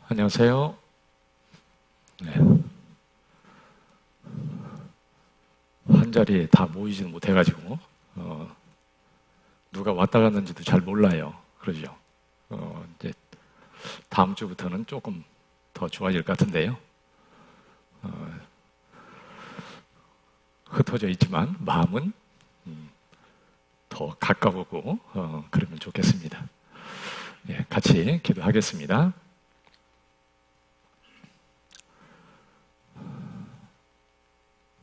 안녕하세요. 네. 한 자리에 다 모이지는 못해가지고, 누가 왔다 갔는지도 잘 몰라요. 그러죠. 이제 다음 주부터는 조금 더 좋아질 것 같은데요. 흩어져 있지만 마음은 더 가까우고, 그러면 좋겠습니다. 예, 같이 기도하겠습니다.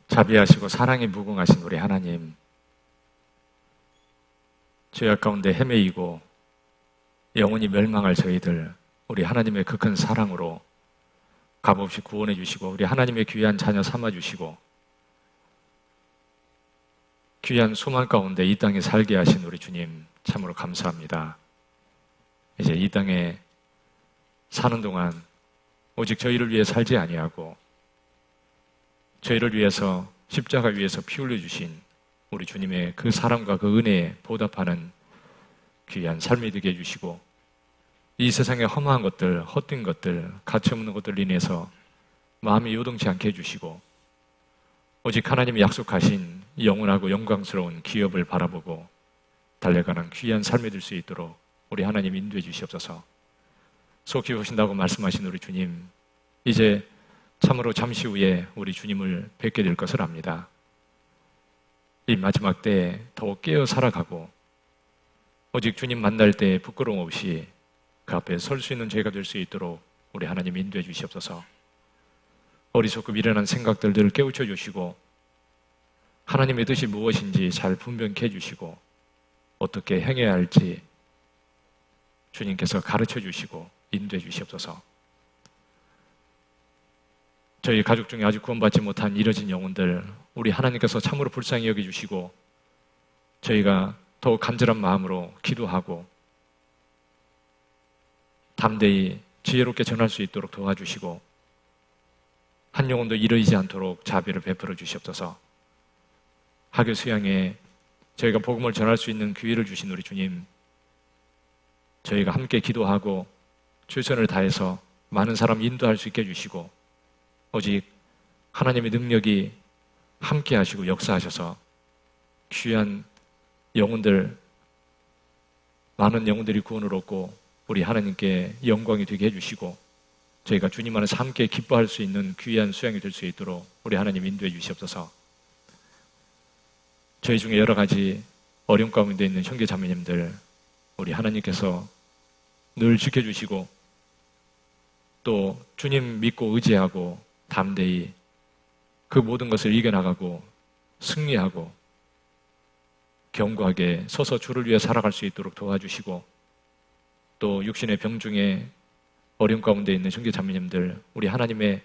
자비하시고 사랑이 무궁하신 우리 하나님, 죄악 가운데 헤매이고 영원히 멸망할 저희들, 우리 하나님의 그 큰 사랑으로 값없이 구원해 주시고 우리 하나님의 귀한 자녀 삼아 주시고 귀한 소망 가운데 이 땅에 살게 하신 우리 주님 참으로 감사합니다. 이제 이 땅에 사는 동안 오직 저희를 위해 살지 아니하고 저희를 위해서 십자가 위에서 피 흘려 주신 우리 주님의 그 사랑과 그 은혜에 보답하는 귀한 삶이 되게 해주시고 이 세상의 허무한 것들, 헛된 것들, 가치없는 것들로 인해서 마음이 요동치 않게 해주시고 오직 하나님이 약속하신 영원하고 영광스러운 기업을 바라보고 달려가는 귀한 삶이 될 수 있도록 우리 하나님 인도해 주시옵소서. 속히 오신다고 말씀하신 우리 주님, 이제 참으로 잠시 후에 우리 주님을 뵙게 될 것을 압니다. 이 마지막 때에 더욱 깨어 살아가고 오직 주님 만날 때 부끄러움 없이 그 앞에 설 수 있는 저희가 될 수 있도록 우리 하나님 인도해 주시옵소서. 어리석고 미련한 생각들을 깨우쳐 주시고 하나님의 뜻이 무엇인지 잘 분별케 해주시고 어떻게 행해야 할지 주님께서 가르쳐 주시고 인도해 주시옵소서. 저희 가족 중에 아직 구원받지 못한 잃어진 영혼들 우리 하나님께서 참으로 불쌍히 여겨주시고 저희가 더욱 간절한 마음으로 기도하고 담대히 지혜롭게 전할 수 있도록 도와주시고 한 영혼도 잃어지지 않도록 자비를 베풀어 주시옵소서. 학교 수양에 저희가 복음을 전할 수 있는 기회를 주신 우리 주님, 저희가 함께 기도하고 최선을 다해서 많은 사람 인도할 수 있게 해주시고 오직 하나님의 능력이 함께 하시고 역사하셔서 귀한 영혼들, 많은 영혼들이 구원을 얻고 우리 하나님께 영광이 되게 해주시고 저희가 주님 안에서 함께 기뻐할 수 있는 귀한 수양이 될 수 있도록 우리 하나님 인도해 주시옵소서. 저희 중에 여러 가지 어려움 가운데 있는 형제 자매님들 우리 하나님께서 늘 지켜주시고 또 주님 믿고 의지하고 담대히 그 모든 것을 이겨나가고 승리하고 견고하게 서서 주를 위해 살아갈 수 있도록 도와주시고 또 육신의 병 중에 어려움 가운데 있는 형제 자매님들 우리 하나님의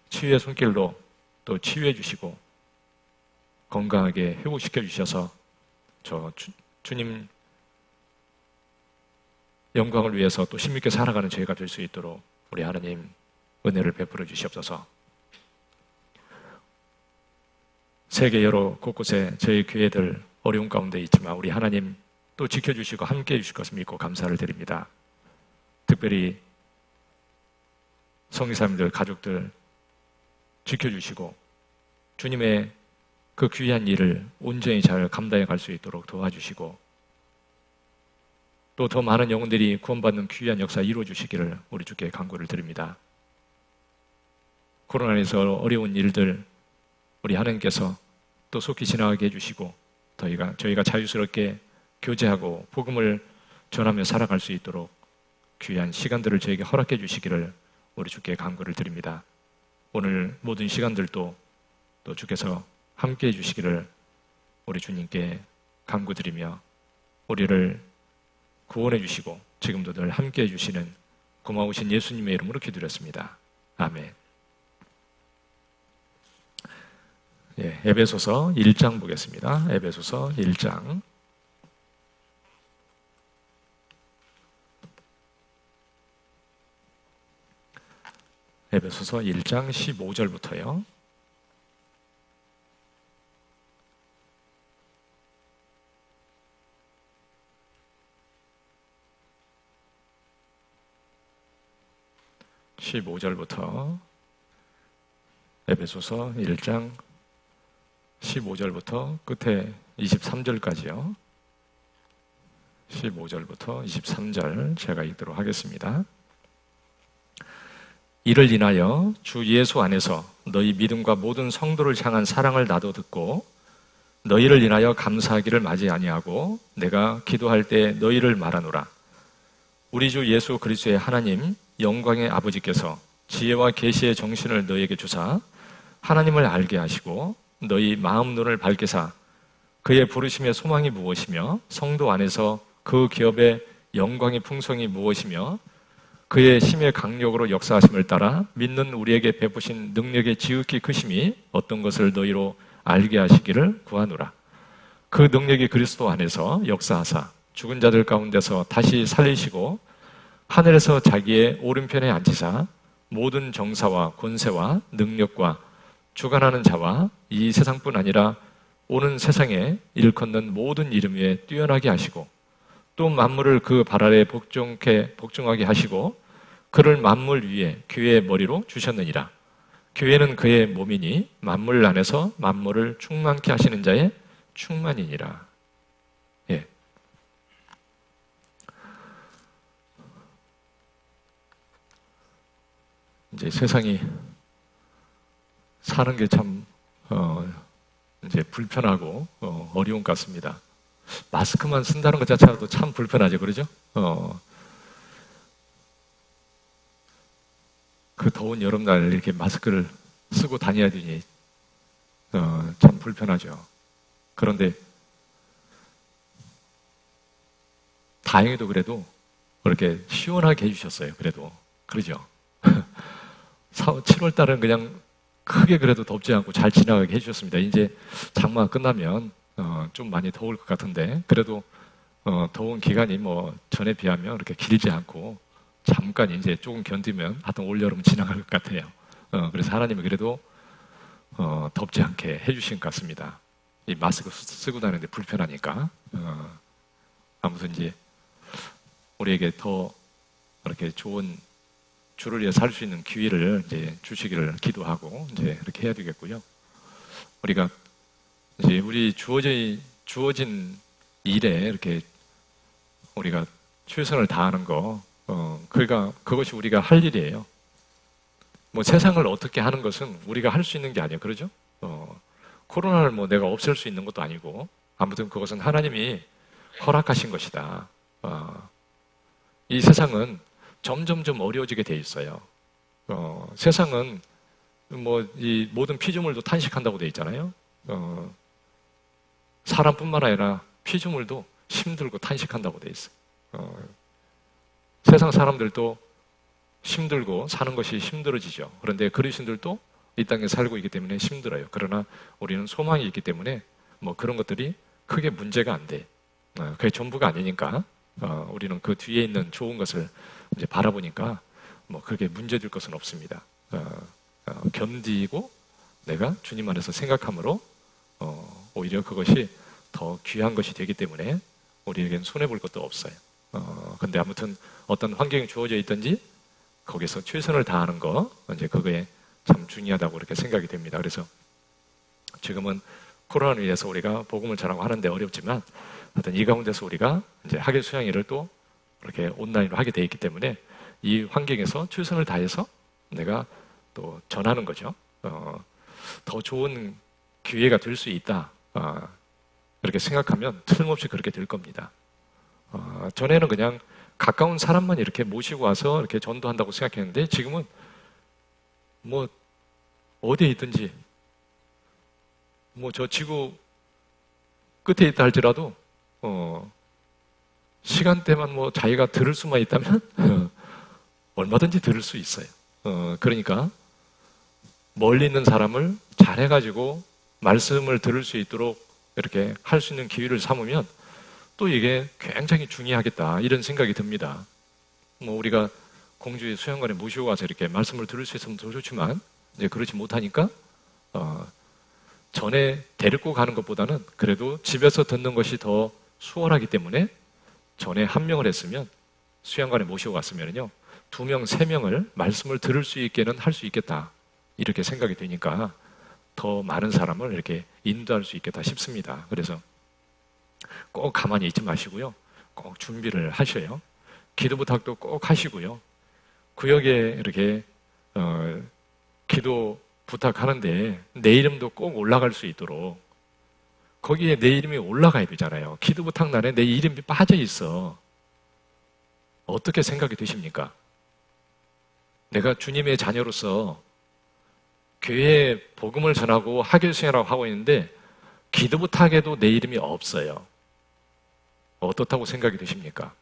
치유의 손길로 또 치유해 주시고 건강하게 회복시켜 주셔서 주님 영광을 위해서 또 힘있게 살아가는 저희가 될 수 있도록 우리 하나님 은혜를 베풀어 주시옵소서. 세계 여러 곳곳에 저희 교회들 어려운 가운데 있지만 우리 하나님 또 지켜주시고 함께해 주실 것을 믿고 감사를 드립니다. 특별히 성의사님들 가족들 지켜주시고 주님의 그 귀한 일을 온전히 잘 감당해 갈 수 있도록 도와주시고 또 더 많은 영혼들이 구원받는 귀한 역사 이루어 주시기를 우리 주께 간구를 드립니다. 코로나에서 어려운 일들 우리 하나님께서 또 속히 지나가게 해주시고 저희가 자유스럽게 교제하고 복음을 전하며 살아갈 수 있도록 귀한 시간들을 저에게 허락해 주시기를 우리 주께 간구를 드립니다. 오늘 모든 시간들도 또 주께서 함께 해주시기를 우리 주님께 간구드리며 우리를 구원해 주시고 지금도 늘 함께 해주시는 고마우신 예수님의 이름으로 기도드렸습니다. 아멘. 예, 에베소서 1장 보겠습니다. 에베소서 1장 에베소서 1장 15절부터요. 15절부터 에베소서 1장 15절부터 끝에 23절까지요. 15절부터 23절 제가 읽도록 하겠습니다. 이를 인하여 주 예수 안에서 너희 믿음과 모든 성도를 향한 사랑을 나도 듣고 너희를 인하여 감사하기를 마지 아니하고 내가 기도할 때 너희를 말하노라. 우리 주 예수 그리스도의 하나님 영광의 아버지께서 지혜와 계시의 정신을 너희에게 주사 하나님을 알게 하시고 너희 마음 눈을 밝히사 그의 부르심의 소망이 무엇이며 성도 안에서 그 기업의 영광의 풍성이 무엇이며 그의 힘의 강력으로 역사하심을 따라 믿는 우리에게 베푸신 능력의 지극히 크심이 어떤 것을 너희로 알게 하시기를 구하노라. 그 능력이 그리스도 안에서 역사하사 죽은 자들 가운데서 다시 살리시고 하늘에서 자기의 오른편에 앉히사 모든 정사와 권세와 능력과 주관하는 자와 이 세상뿐 아니라 오는 세상에 일컫는 모든 이름 위에 뛰어나게 하시고 또 만물을 그 발 아래 복종하게 하시고 그를 만물 위에 교회의 머리로 주셨느니라. 교회는 그의 몸이니 만물 안에서 만물을 충만케 하시는 자의 충만이니라. 예. 이제 세상이 사는 게 참 이제 불편하고 어려운 것 같습니다. 마스크만 쓴다는 것 자체도 참 불편하죠, 그러죠? 그 더운 여름날 이렇게 마스크를 쓰고 다녀야 되니 참 불편하죠. 그런데 다행히도 그래도 그렇게 시원하게 해주셨어요. 그래도 그러죠. 7월 달은 그냥 크게 그래도 덥지 않고 잘 지나가게 해주셨습니다. 이제 장마가 끝나면 좀 많이 더울 것 같은데 그래도 더운 기간이 뭐 전에 비하면 그렇게 길지 않고 잠깐 이제 조금 견디면 하여튼 올여름 지나갈 것 같아요. 그래서 하나님이 그래도 덥지 않게 해주신 것 같습니다. 이 마스크 쓰고 다니는데 불편하니까 아무튼 이제 우리에게 더 이렇게 좋은 주를 위해 살 수 있는 기회를 이제 주시기를 기도하고 이제 이렇게 해야 되겠고요. 우리가 이제 우리 주어진 일에 이렇게 우리가 최선을 다하는 거, 그것이 우리가 할 일이에요. 뭐 세상을 어떻게 하는 것은 우리가 할 수 있는 게 아니에요. 그러죠? 코로나를 뭐 내가 없앨 수 있는 것도 아니고, 아무튼 그것은 하나님이 허락하신 것이다. 이 세상은 점점점 어려워지게 돼 있어요. 세상은 뭐 이 모든 피조물도 탄식한다고 돼 있잖아요. 사람뿐만 아니라 피조물도 힘들고 탄식한다고 돼 있어요. 세상 사람들도 힘들고 사는 것이 힘들어지죠. 그런데 그리스도인들도 이 땅에 살고 있기 때문에 힘들어요. 그러나 우리는 소망이 있기 때문에 뭐 그런 것들이 크게 문제가 안 돼. 그게 전부가 아니니까 우리는 그 뒤에 있는 좋은 것을 이제 바라보니까 뭐 그렇게 문제될 것은 없습니다. 견디고 내가 주님 안에서 생각함으로 오히려 그것이 더 귀한 것이 되기 때문에 우리에겐 손해볼 것도 없어요. 근데 아무튼 어떤 환경이 주어져 있든지 거기서 최선을 다하는 거 이제 그거에 참 중요하다고 이렇게 생각이 됩니다. 그래서 지금은 코로나를 위해서 우리가 복음을 전하고 하는데 어렵지만 하여튼 이 가운데서 우리가 이제 학예 수양회를 또 이렇게 온라인으로 하게 돼 있기 때문에 이 환경에서 최선을 다해서 내가 또 전하는 거죠. 더 좋은 기회가 될 수 있다. 그렇게 생각하면 틀림없이 그렇게 될 겁니다. 전에는 그냥 가까운 사람만 이렇게 모시고 와서 이렇게 전도한다고 생각했는데 지금은 뭐 어디에 있든지 뭐 저 지구 끝에 있다 할지라도 시간대만 뭐 자기가 들을 수만 있다면 얼마든지 들을 수 있어요. 그러니까 멀리 있는 사람을 잘해가지고 말씀을 들을 수 있도록 이렇게 할 수 있는 기회를 삼으면 또 이게 굉장히 중요하겠다 이런 생각이 듭니다. 뭐 우리가 공주의 수양관에 모시고 가서 이렇게 말씀을 들을 수 있으면 더 좋지만 이제 그렇지 못하니까 전에 데리고 가는 것보다는 그래도 집에서 듣는 것이 더 수월하기 때문에 전에 한 명을 했으면 수양관에 모시고 갔으면요 2명, 3명을 말씀을 들을 수 있게는 할 수 있겠다. 이렇게 생각이 되니까 더 많은 사람을 이렇게 인도할 수 있겠다 싶습니다. 그래서 꼭 가만히 있지 마시고요. 꼭 준비를 하셔요. 기도 부탁도 꼭 하시고요. 구역에 이렇게 기도 부탁하는데 내 이름도 꼭 올라갈 수 있도록 거기에 내 이름이 올라가야 되잖아요. 기도 부탁 날에 내 이름이 빠져 있어. 어떻게 생각이 드십니까? 내가 주님의 자녀로서 교회에 복음을 전하고 하교수행이라고 하고 있는데 기도 부탁에도 내 이름이 없어요. 어떻다고 생각이 드십니까?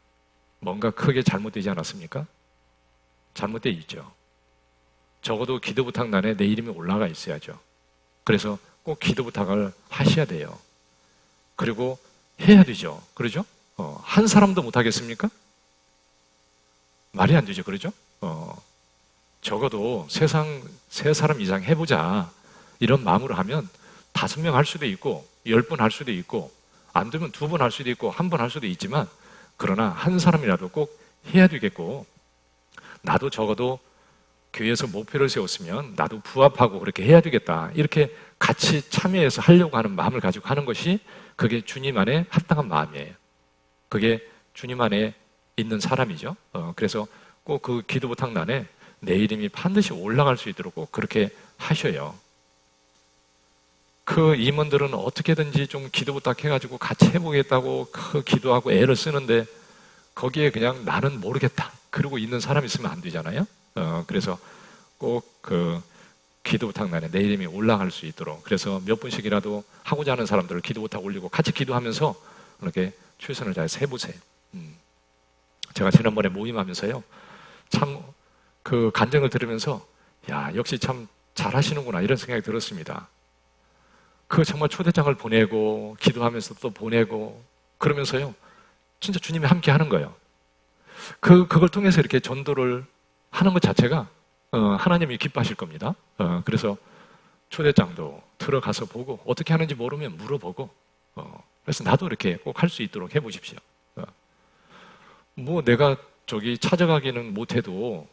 뭔가 크게 잘못되지 않았습니까? 잘못되어 있죠. 적어도 기도 부탁란에 내 이름이 올라가 있어야죠. 그래서 꼭 기도 부탁을 하셔야 돼요. 그리고 해야 되죠. 그러죠? 한 사람도 못 하겠습니까? 말이 안 되죠. 그러죠? 적어도 세상 세 사람 이상 해보자. 이런 마음으로 하면 5명 할 수도 있고 10분 할 수도 있고 안 되면 2번 할 수도 있고 1번 할 수도 있지만 그러나 한 사람이라도 꼭 해야 되겠고 나도 적어도 교회에서 목표를 세웠으면 나도 부합하고 그렇게 해야 되겠다. 이렇게 같이 참여해서 하려고 하는 마음을 가지고 하는 것이 그게 주님 안에 합당한 마음이에요. 그게 주님 안에 있는 사람이죠. 그래서 꼭 그 기도 부탁란에 내 이름이 반드시 올라갈 수 있도록 꼭 그렇게 하셔요. 그 임원들은 어떻게든지 좀 기도 부탁해가지고 같이 해보겠다고 그 기도하고 애를 쓰는데 거기에 그냥 나는 모르겠다. 그러고 있는 사람이 있으면 안 되잖아요. 그래서 꼭 그 기도 부탁란에 내 이름이 올라갈 수 있도록 그래서 몇 분씩이라도 하고자 하는 사람들을 기도 부탁 올리고 같이 기도하면서 이렇게 최선을 다해서 해보세요. 제가 지난번에 모임하면서요. 참 그 간증을 들으면서 야 역시 참 잘하시는구나 이런 생각이 들었습니다. 그 정말 초대장을 보내고 기도하면서 또 보내고 그러면서요. 진짜 주님이 함께 하는 거예요. 그걸 통해서 이렇게 전도를 하는 것 자체가 하나님이 기뻐하실 겁니다. 그래서 초대장도 들어가서 보고 어떻게 하는지 모르면 물어보고 그래서 나도 이렇게 꼭 할 수 있도록 해보십시오. 뭐 내가 저기 찾아가기는 못해도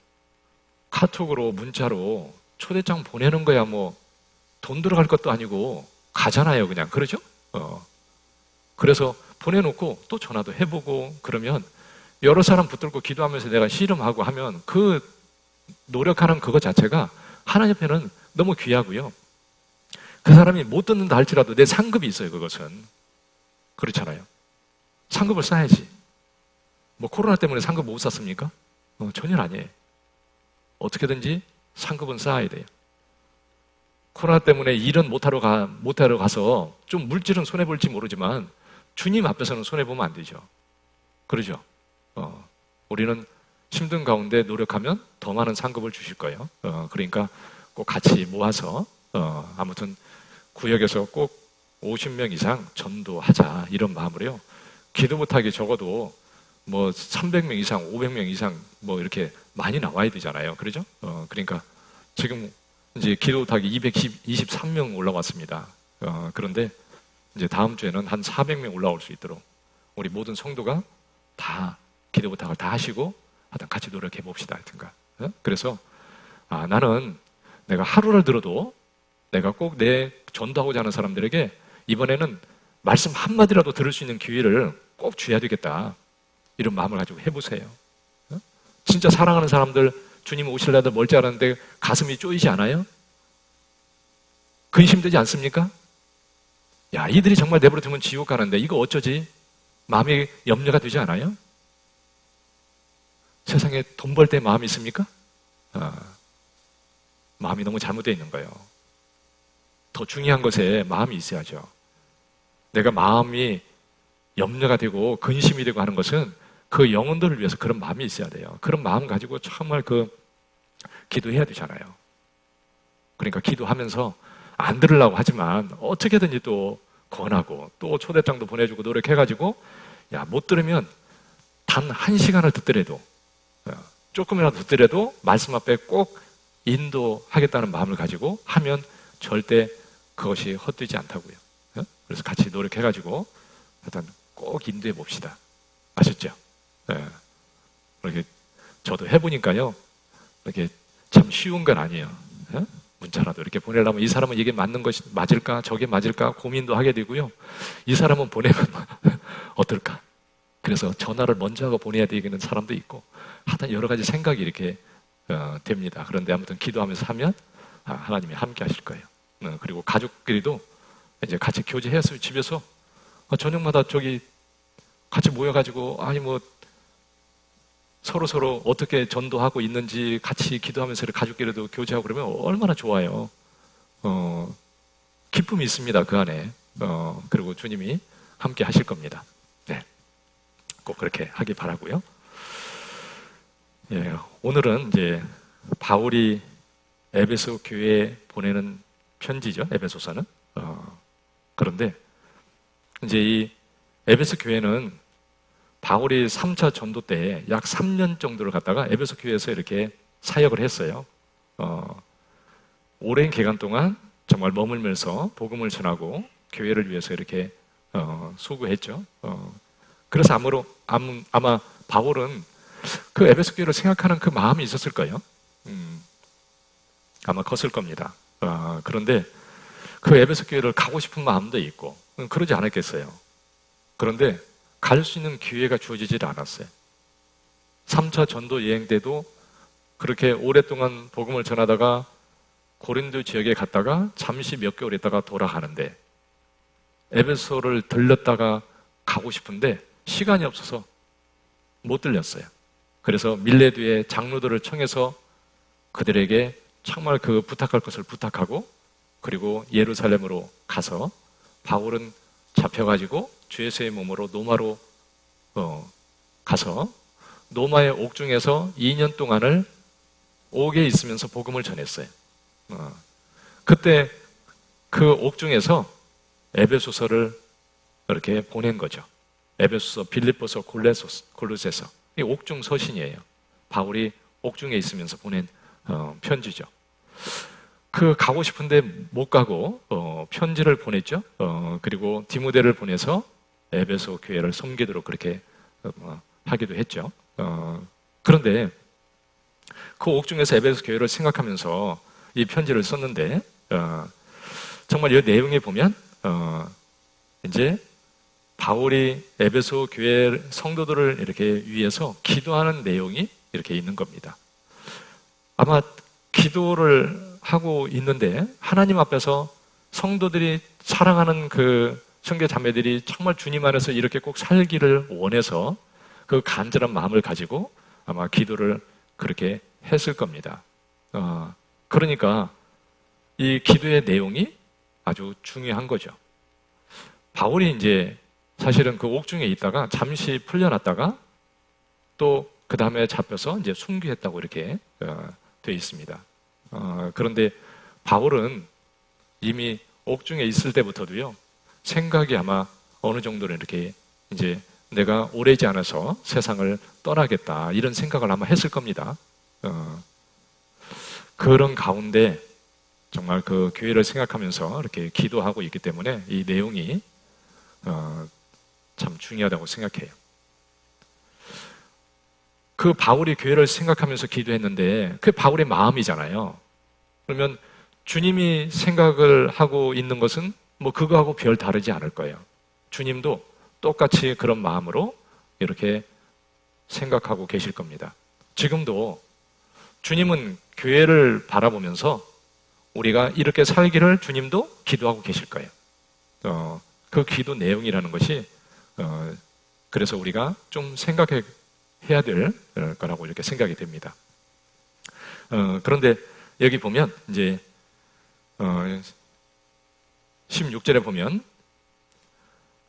카톡으로 문자로 초대장 보내는 거야 뭐 돈 들어갈 것도 아니고 가잖아요 그냥 그러죠? 그래서 보내놓고 또 전화도 해보고 그러면 여러 사람 붙들고 기도하면서 내가 씨름하고 하면 그 노력하는 그것 자체가 하나님 앞에는 너무 귀하고요. 그 사람이 못 듣는다 할지라도 내 상급이 있어요. 그것은 그렇잖아요. 상급을 쌓아야지. 뭐 코로나 때문에 상급 못 쌓습니까? 전혀 아니에요. 어떻게든지 상급은 쌓아야 돼요. 코로나 때문에 일은 못하러 가서 좀 물질은 손해볼지 모르지만 주님 앞에서는 손해보면 안 되죠. 그러죠? 우리는 힘든 가운데 노력하면 더 많은 상급을 주실 거예요. 그러니까 꼭 같이 모아서 아무튼 구역에서 꼭 50명 이상 전도하자 이런 마음으로요. 기도 부탁이 적어도 뭐 300명 이상, 500명 이상 뭐 이렇게 많이 나와야 되잖아요. 그러죠? 그러니까 지금 이제 기도 부탁이 223명 올라왔습니다. 그런데 이제 다음 주에는 한 400명 올라올 수 있도록 우리 모든 성도가 다 기도 부탁을 다 하시고 하여튼 같이 노력해 봅시다. 하여튼가. 그래서 나는 내가 하루를 들어도 내가 꼭 내 전도하고자 하는 사람들에게 이번에는 말씀 한마디라도 들을 수 있는 기회를 꼭 줘야 되겠다. 이런 마음을 가지고 해보세요. 진짜 사랑하는 사람들 주님 오실래도 멀지 않았는데 가슴이 쪼이지 않아요? 근심되지 않습니까? 야 이들이 정말 내버려 두면 지옥 가는데 이거 어쩌지? 마음이 염려가 되지 않아요? 세상에 돈 벌 때 마음이 있습니까? 마음이 너무 잘못되어 있는 거예요. 더 중요한 것에 마음이 있어야죠. 내가 마음이 염려가 되고 근심이 되고 하는 것은 그 영혼들을 위해서 그런 마음이 있어야 돼요. 그런 마음 가지고 정말 기도해야 되잖아요. 그러니까 기도하면서 안 들으려고 하지만 어떻게든지 또 권하고 또 초대장도 보내주고 노력해가지고 야 못 들으면 단 1시간을 듣더라도 조금이라도 듣더라도 말씀 앞에 꼭 인도하겠다는 마음을 가지고 하면 절대 그것이 헛되지 않다고요. 그래서 같이 노력해가지고 일단 꼭 인도해 봅시다. 아셨죠? 이렇게 저도 해보니까요, 이렇게 참 쉬운 건 아니에요. 예? 문자라도 이렇게 보내려면 이 사람은 이게 맞는 것이 맞을까, 저게 맞을까 고민도 하게 되고요. 이 사람은 보내면 어떨까? 그래서 전화를 먼저 하고 보내야 되는 사람도 있고, 하여튼 여러 가지 생각이 이렇게 됩니다. 그런데 아무튼 기도하면서 하면 하나님이 함께 하실 거예요. 그리고 가족끼리도 이제 같이 교제해서 집에서 저녁마다 저기 같이 모여가지고 서로 어떻게 전도하고 있는지 같이 기도하면서 가족끼리도 교제하고 그러면 얼마나 좋아요. 기쁨이 있습니다, 그 안에. 그리고 주님이 함께 하실 겁니다. 네. 꼭 그렇게 하기 바라고요. 예, 오늘은 이제 바울이 에베소 교회에 보내는 편지죠, 에베소서는. 그런데 이제 이 에베소 교회는 바울이 3차 전도 때 약 3년 정도를 갔다가 에베소 교회에서 이렇게 사역을 했어요. 오랜 기간 동안 정말 머물면서 복음을 전하고 교회를 위해서 이렇게 수고했죠. 그래서 아마 바울은 그 에베소 교회를 생각하는 그 마음이 있었을 거예요. 아마 컸을 겁니다. 그런데 그 에베소 교회를 가고 싶은 마음도 있고 그러지 않았겠어요. 그런데 갈 수 있는 기회가 주어지질 않았어요. 3차 전도 여행 때도 그렇게 오랫동안 복음을 전하다가 고린도 지역에 갔다가 잠시 몇 개월 있다가 돌아가는데 에베소를 들렸다가 가고 싶은데 시간이 없어서 못 들렸어요. 그래서 밀레드의 장로들을 청해서 그들에게 정말 그 부탁할 것을 부탁하고 그리고 예루살렘으로 가서 바울은 잡혀가지고 주 예수의 몸으로 노마로 가서 노마의 옥중에서 2년 동안을 옥에 있으면서 복음을 전했어요. 그때 그 옥중에서 에베소서를 이렇게 보낸 거죠. 에베소서, 빌립보서, 골로새서. 이 옥중 서신이에요. 바울이 옥중에 있으면서 보낸 편지죠. 그 가고 싶은데 못 가고 편지를 보냈죠. 그리고 디모데를 보내서 에베소 교회를 섬기도록 그렇게 하기도 했죠. 그런데 그 옥중에서 에베소 교회를 생각하면서 이 편지를 썼는데 정말 이 내용에 보면 이제 바울이 에베소 교회 성도들을 이렇게 위해서 기도하는 내용이 이렇게 있는 겁니다. 아마 기도를 하고 있는데 하나님 앞에서 성도들이 사랑하는 그 형제 자매들이 정말 주님 안에서 이렇게 꼭 살기를 원해서 그 간절한 마음을 가지고 아마 기도를 그렇게 했을 겁니다. 그러니까 이 기도의 내용이 아주 중요한 거죠. 바울이 이제 사실은 그 옥중에 있다가 잠시 풀려났다가 또 그 다음에 잡혀서 이제 순교했다고 이렇게 되어 있습니다. 그런데 바울은 이미 옥중에 있을 때부터도요, 생각이 아마 어느 정도는 이렇게 이제 내가 오래지 않아서 세상을 떠나겠다 이런 생각을 아마 했을 겁니다. 그런 가운데 정말 그 교회를 생각하면서 이렇게 기도하고 있기 때문에 이 내용이 참 중요하다고 생각해요. 그 바울이 교회를 생각하면서 기도했는데 그게 바울의 마음이잖아요. 그러면 주님이 생각을 하고 있는 것은 뭐 그거하고 별 다르지 않을 거예요. 주님도 똑같이 그런 마음으로 이렇게 생각하고 계실 겁니다. 지금도 주님은 교회를 바라보면서 우리가 이렇게 살기를 주님도 기도하고 계실 거예요. 그 기도 내용이라는 것이 그래서 우리가 좀 생각해야 될 거라고 이렇게 생각이 됩니다. 그런데 여기 보면 이제 16절에 보면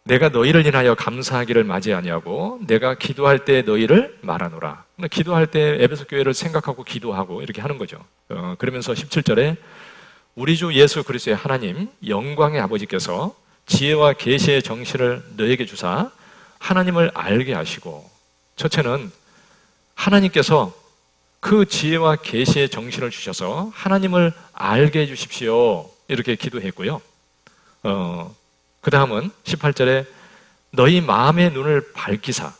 내가 너희를 인하여 감사하기를 맞이 아니하고 내가 기도할 때 너희를 말하노라. 기도할 때 에베소 교회를 생각하고 기도하고 이렇게 하는 거죠. 그러면서 17절에 우리 주 예수 그리스도의 하나님 영광의 아버지께서 지혜와 계시의 정신을 너에게 주사 하나님을 알게 하시고, 첫째는 하나님께서 그 지혜와 계시의 정신을 주셔서 하나님을 알게 해주십시오 이렇게 기도했고요. 그 다음은 18절에 너희 마음의 눈을 밝히사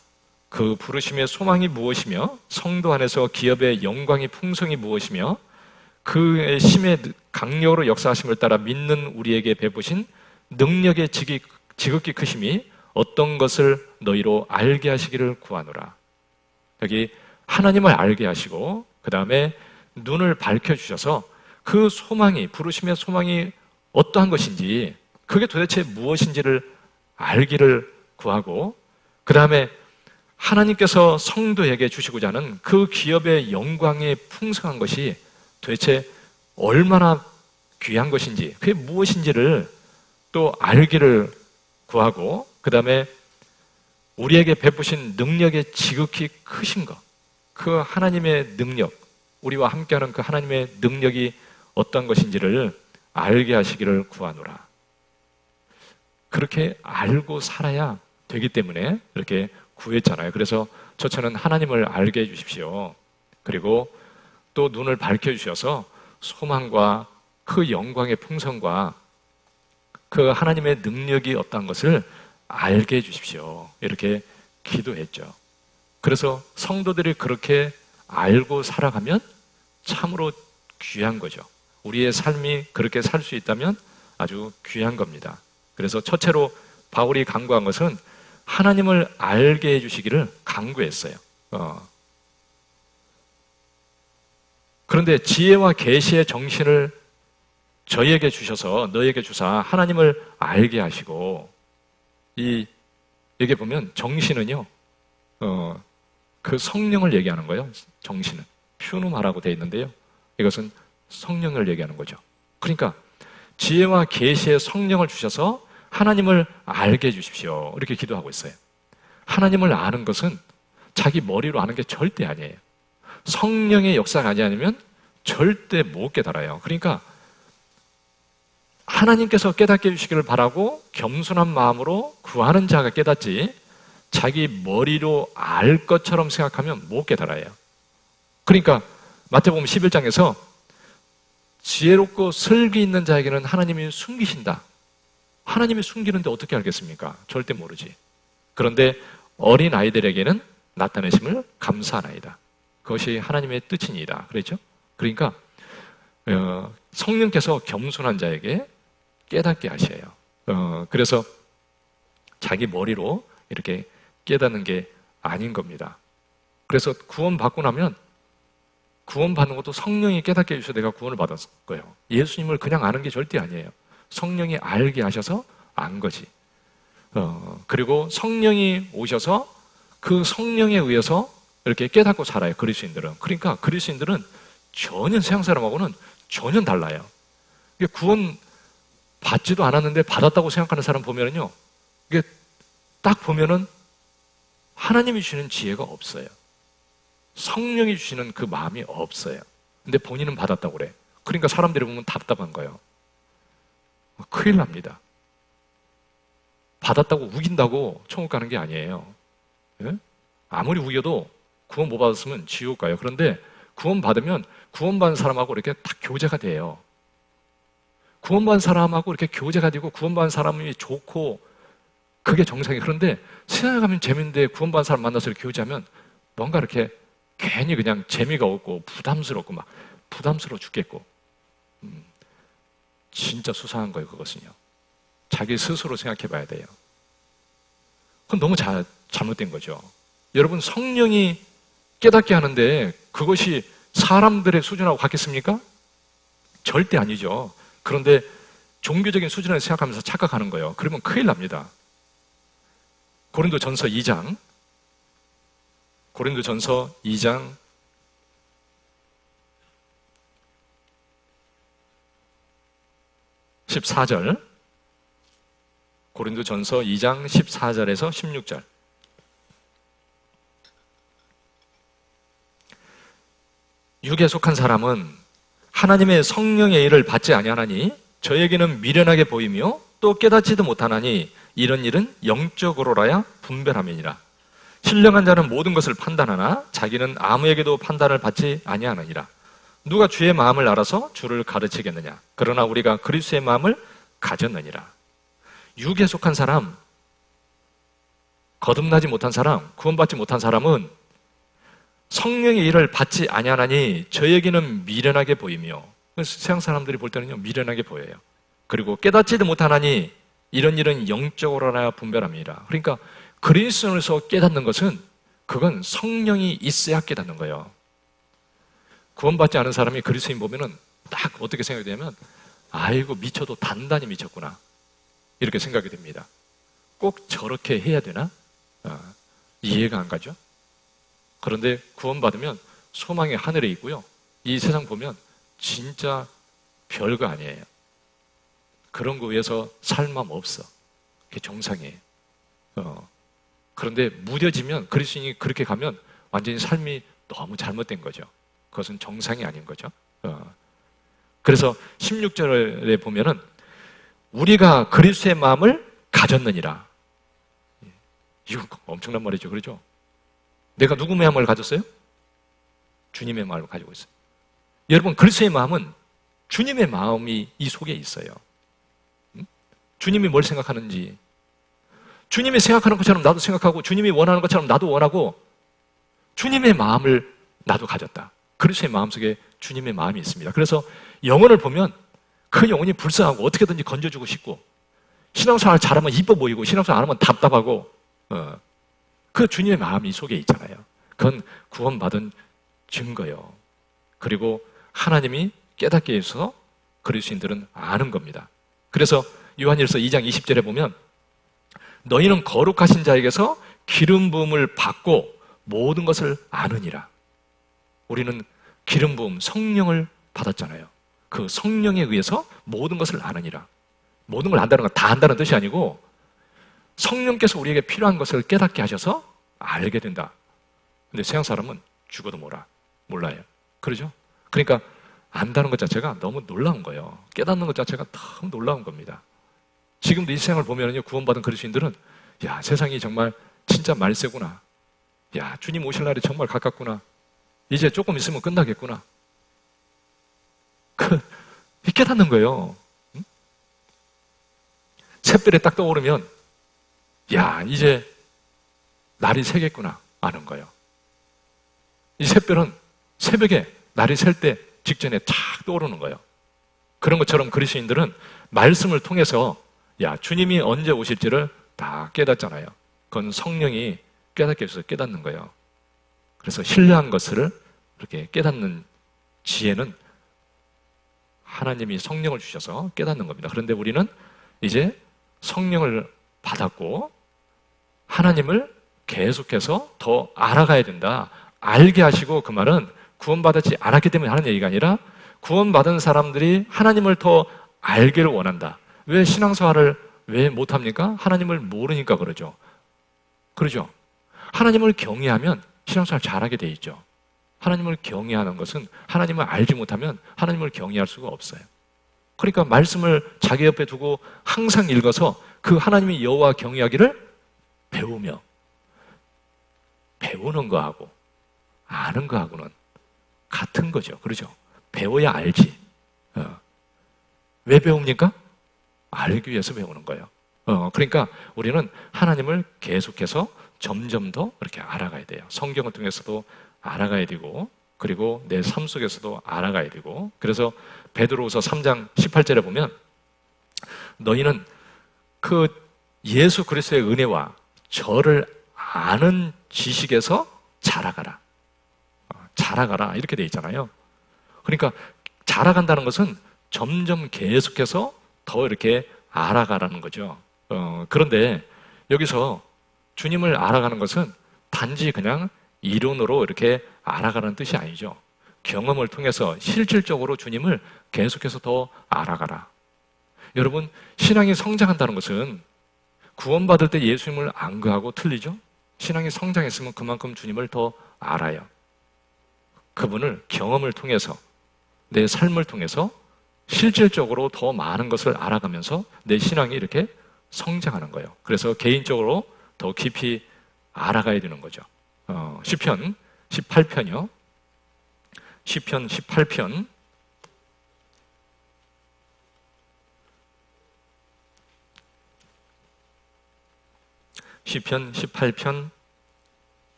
그 부르심의 소망이 무엇이며 성도 안에서 기업의 영광의 풍성이 무엇이며 그의 심의 강력으로 역사하심을 따라 믿는 우리에게 베푸신 능력의 지극히 크심이 어떤 것을 너희로 알게 하시기를 구하노라. 여기 하나님을 알게 하시고 그 다음에 눈을 밝혀주셔서 그 소망이, 부르심의 소망이 어떠한 것인지, 그게 도대체 무엇인지를 알기를 구하고, 그 다음에 하나님께서 성도에게 주시고자 하는 그 기업의 영광의 풍성한 것이 도대체 얼마나 귀한 것인지, 그게 무엇인지를 또 알기를 구하고, 그 다음에 우리에게 베푸신 능력의 지극히 크신 것, 그 하나님의 능력, 우리와 함께하는 그 하나님의 능력이 어떤 것인지를 알게 하시기를 구하노라. 그렇게 알고 살아야 되기 때문에 이렇게 구했잖아요. 그래서 저처는 하나님을 알게 해주십시오. 그리고 또 눈을 밝혀주셔서 소망과 그 영광의 풍성과 그 하나님의 능력이 어떤 것을 알게 해주십시오. 이렇게 기도했죠. 그래서 성도들이 그렇게 알고 살아가면 참으로 귀한 거죠. 우리의 삶이 그렇게 살 수 있다면 아주 귀한 겁니다. 그래서 첫째로 바울이 강구한 것은 하나님을 알게 해주시기를 강구했어요. 그런데 지혜와 계시의 정신을 저희에게 주셔서 너희에게 주사 하나님을 알게 하시고, 여기 보면 정신은요, 그 성령을 얘기하는 거예요. 정신은 퓨누마라고 되어 있는데요, 이것은 성령을 얘기하는 거죠. 그러니까 지혜와 계시의 성령을 주셔서 하나님을 알게 해주십시오. 이렇게 기도하고 있어요. 하나님을 아는 것은 자기 머리로 아는 게 절대 아니에요. 성령의 역사가 아니면 절대 못 깨달아요. 그러니까 하나님께서 깨닫게 해주시기를 바라고 겸손한 마음으로 구하는 자가 깨닫지, 자기 머리로 알 것처럼 생각하면 못 깨달아요. 그러니까 마태복음 11장에서 지혜롭고 슬기 있는 자에게는 하나님이 숨기신다. 하나님이 숨기는데 어떻게 알겠습니까? 절대 모르지. 그런데 어린 아이들에게는 나타내심을 감사하나이다. 그것이 하나님의 뜻이니이다. 그랬죠? 그러니까 성령께서 겸손한 자에게 깨닫게 하셔요. 그래서 자기 머리로 이렇게 깨닫는 게 아닌 겁니다. 그래서 구원받고 나면 구원받는 것도 성령이 깨닫게 해주셔서 내가 구원을 받았을 거예요. 예수님을 그냥 아는 게 절대 아니에요. 성령이 알게 하셔서 안 거지. 그리고 성령이 오셔서 그 성령에 의해서 이렇게 깨닫고 살아요. 그리스도인들은. 그러니까 그리스도인들은 전혀 세상 사람하고는 전혀 달라요. 구원 받지도 않았는데 받았다고 생각하는 사람 보면은요, 이게 딱 보면은 하나님이 주시는 지혜가 없어요. 성령이 주시는 그 마음이 없어요. 근데 본인은 받았다고 그래. 그러니까 사람들이 보면 답답한 거예요. 큰일 납니다. 받았다고 우긴다고 천국 가는 게 아니에요. 예? 아무리 우겨도 구원 못 받았으면 지옥 가요. 그런데 구원 받으면 구원받은 사람하고 이렇게 딱 교제가 돼요. 구원받은 사람하고 이렇게 교제가 되고 구원받은 사람이 좋고 그게 정상이에요. 그런데 세상에 가면 재밌는데 구원받은 사람 만나서 이렇게 교제하면 뭔가 이렇게 괜히 그냥 재미가 없고 부담스럽고 막 부담스러워 죽겠고, 진짜 수상한 거예요. 그것은요, 자기 스스로 생각해 봐야 돼요. 그건 너무 잘못된 거죠. 여러분, 성령이 깨닫게 하는데 그것이 사람들의 수준하고 같겠습니까? 절대 아니죠. 그런데 종교적인 수준을 생각하면서 착각하는 거예요. 그러면 큰일 납니다. 고린도전서 2장 14절, 고린도전서 2장 14절에서 16절. 육에 속한 사람은 하나님의 성령의 일을 받지 아니하나니 저에게는 미련하게 보이며 또 깨닫지도 못하나니 이런 일은 영적으로라야 분별함이니라. 신령한 자는 모든 것을 판단하나 자기는 아무에게도 판단을 받지 아니하느니라. 누가 주의 마음을 알아서 주를 가르치겠느냐? 그러나 우리가 그리스도의 마음을 가졌느니라. 육에 속한 사람, 거듭나지 못한 사람, 구원받지 못한 사람은 성령의 일을 받지 아니하나니 저에게는 미련하게 보이며, 세상 사람들이 볼 때는요 미련하게 보여요. 그리고 깨닫지도 못하나니 이런 일은 영적으로나 분별합니다. 그러니까 그리스도에서 깨닫는 것은 그건 성령이 있어야 깨닫는 거예요. 구원받지 않은 사람이 그리스도인 보면은 딱 어떻게 생각이 되냐면, 아이고 미쳐도 단단히 미쳤구나 이렇게 생각이 됩니다. 꼭 저렇게 해야 되나? 이해가 안 가죠? 그런데 구원받으면 소망의 하늘에 있고요, 이 세상 보면 진짜 별거 아니에요. 그런 거 위해서 살 마음 없어. 그게 정상이에요. 그런데 무뎌지면, 그리스도인이 그렇게 가면 완전히 삶이 너무 잘못된 거죠. 그것은 정상이 아닌 거죠. 그래서 16절에 보면은 우리가 그리스도의 마음을 가졌느니라. 이거 엄청난 말이죠. 그렇죠? 내가 누구의 마음을 가졌어요? 주님의 마음을 가지고 있어요. 여러분, 그리스도의 마음은 주님의 마음이 이 속에 있어요. 주님이 뭘 생각하는지, 주님이 생각하는 것처럼 나도 생각하고, 주님이 원하는 것처럼 나도 원하고, 주님의 마음을 나도 가졌다. 그리스도의 마음속에 주님의 마음이 있습니다. 그래서 영혼을 보면 그 영혼이 불쌍하고 어떻게든지 건져주고 싶고, 신앙생활 잘하면 이뻐 보이고 신앙생활 안 하면 답답하고, 그 주님의 마음이 이 속에 있잖아요. 그건 구원받은 증거예요. 그리고 하나님이 깨닫게 해서 그리스도인들은 아는 겁니다. 그래서 요한일서 2장 20절에 보면 너희는 거룩하신 자에게서 기름 부음을 받고 모든 것을 아느니라. 우리는 기름 부음, 성령을 받았잖아요. 그 성령에 의해서 모든 것을 아느니라. 모든 걸 안다는 건 다 안다는 뜻이 아니고 성령께서 우리에게 필요한 것을 깨닫게 하셔서 알게 된다. 근데 세상 사람은 죽어도 몰라요. 그러죠? 그러니까 안다는 것 자체가 너무 놀라운 거예요. 깨닫는 것 자체가 너무 놀라운 겁니다. 지금도 이 세상을 보면요, 구원받은 그리스도인들은 야, 세상이 정말 진짜 말세구나. 야, 주님 오실 날이 정말 가깝구나. 이제 조금 있으면 끝나겠구나. 깨닫는 거예요. 샛별에 딱 떠오르면 야, 이제 날이 새겠구나 아는 거예요. 이 샛별은 새벽에 날이 셀 때 직전에 탁 떠오르는 거예요. 그런 것처럼 그리스도인들은 말씀을 통해서 야, 주님이 언제 오실지를 다 깨닫잖아요. 그건 성령이 깨닫게 해서 깨닫는 거예요. 그래서 신뢰한 것을 이렇게 깨닫는 지혜는 하나님이 성령을 주셔서 깨닫는 겁니다. 그런데 우리는 이제 성령을 받았고 하나님을 계속해서 더 알아가야 된다. 알게 하시고, 그 말은 구원받지 않았기 때문에 하는 얘기가 아니라 구원받은 사람들이 하나님을 더 알기를 원한다. 왜 신앙생활을 왜 못합니까? 하나님을 모르니까 그러죠. 그러죠? 하나님을 경외하면 신앙생활 잘하게 돼 있죠. 하나님을 경외하는 것은 하나님을 알지 못하면 하나님을 경외할 수가 없어요. 그러니까 말씀을 자기 옆에 두고 항상 읽어서 그 하나님의 여호와 경외하기를 배우며, 배우는 거하고 아는 거하고는 같은 거죠. 그렇죠? 배워야 알지. 왜 배웁니까? 알기 위해서 배우는 거예요. 그러니까 우리는 하나님을 계속해서 점점 더 이렇게 알아가야 돼요. 성경을 통해서도 알아가야 되고, 그리고 내 삶 속에서도 알아가야 되고. 그래서 베드로후서 3장 18절에 보면 너희는 그 예수 그리스도의 은혜와 저를 아는 지식에서 자라가라. 자라가라 이렇게 돼 있잖아요. 그러니까 자라간다는 것은 점점 계속해서 더 이렇게 알아가라는 거죠. 그런데 여기서 주님을 알아가는 것은 단지 그냥 이론으로 이렇게 알아가는 뜻이 아니죠. 경험을 통해서 실질적으로 주님을 계속해서 더 알아가라. 여러분, 신앙이 성장한다는 것은 구원받을 때 예수님을 안 구하고 틀리죠? 신앙이 성장했으면 그만큼 주님을 더 알아요. 그분을 경험을 통해서, 내 삶을 통해서 실질적으로 더 많은 것을 알아가면서 내 신앙이 이렇게 성장하는 거예요. 그래서 개인적으로 더 깊이 알아가야 되는 거죠. 시편 18편이요. 시편 18편 시편 18편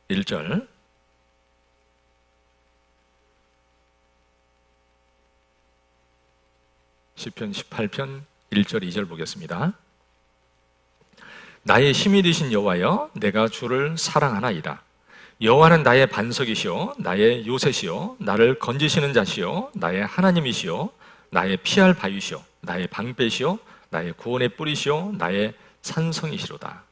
1절. 시편 18편 1절 2절 보겠습니다. 나의 힘이 되신 여호와여, 내가 주를 사랑하나이다. 여호와는 나의 반석이시오, 나의 요새시오, 나를 건지시는 자시오, 나의 하나님이시오, 나의 피할 바위시오, 나의 방패시오, 나의 구원의 뿌리시오, 나의 산성이시로다.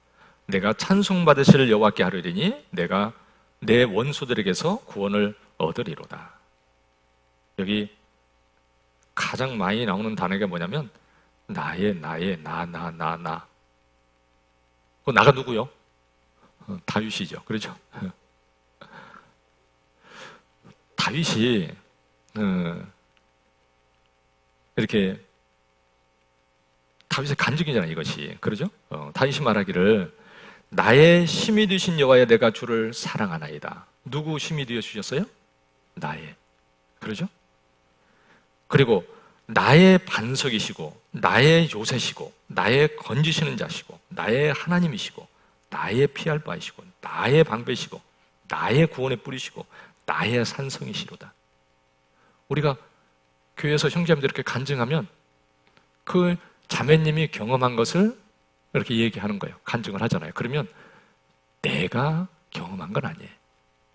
내가 찬송받으실 여호와께 하르리니 내가 내 원수들에게서 구원을 얻으리로다. 여기 가장 많이 나오는 단어가 뭐냐면 나의, 나. 그 나가 누구요? 다윗이죠. 그렇죠? 다윗이 이렇게 다윗의 간증이잖아요, 이것이. 그러죠? 다윗이 말하기를 나의 힘이 되신 여호와여, 내가 주를 사랑하나이다. 누구 힘이 되어 주셨어요? 나의. 그러죠? 그리고 나의 반석이시고 나의 요새시고 나의 건지시는 자시고 나의 하나님이시고 나의 피할 바이시고 나의 방패시고 나의 구원의 뿌리시고 나의 산성이시로다. 우리가 교회에서 형제님들 이렇게 간증하면 그 자매님이 경험한 것을 이렇게 얘기하는 거예요. 간증을 하잖아요. 그러면 내가 경험한 건 아니에요.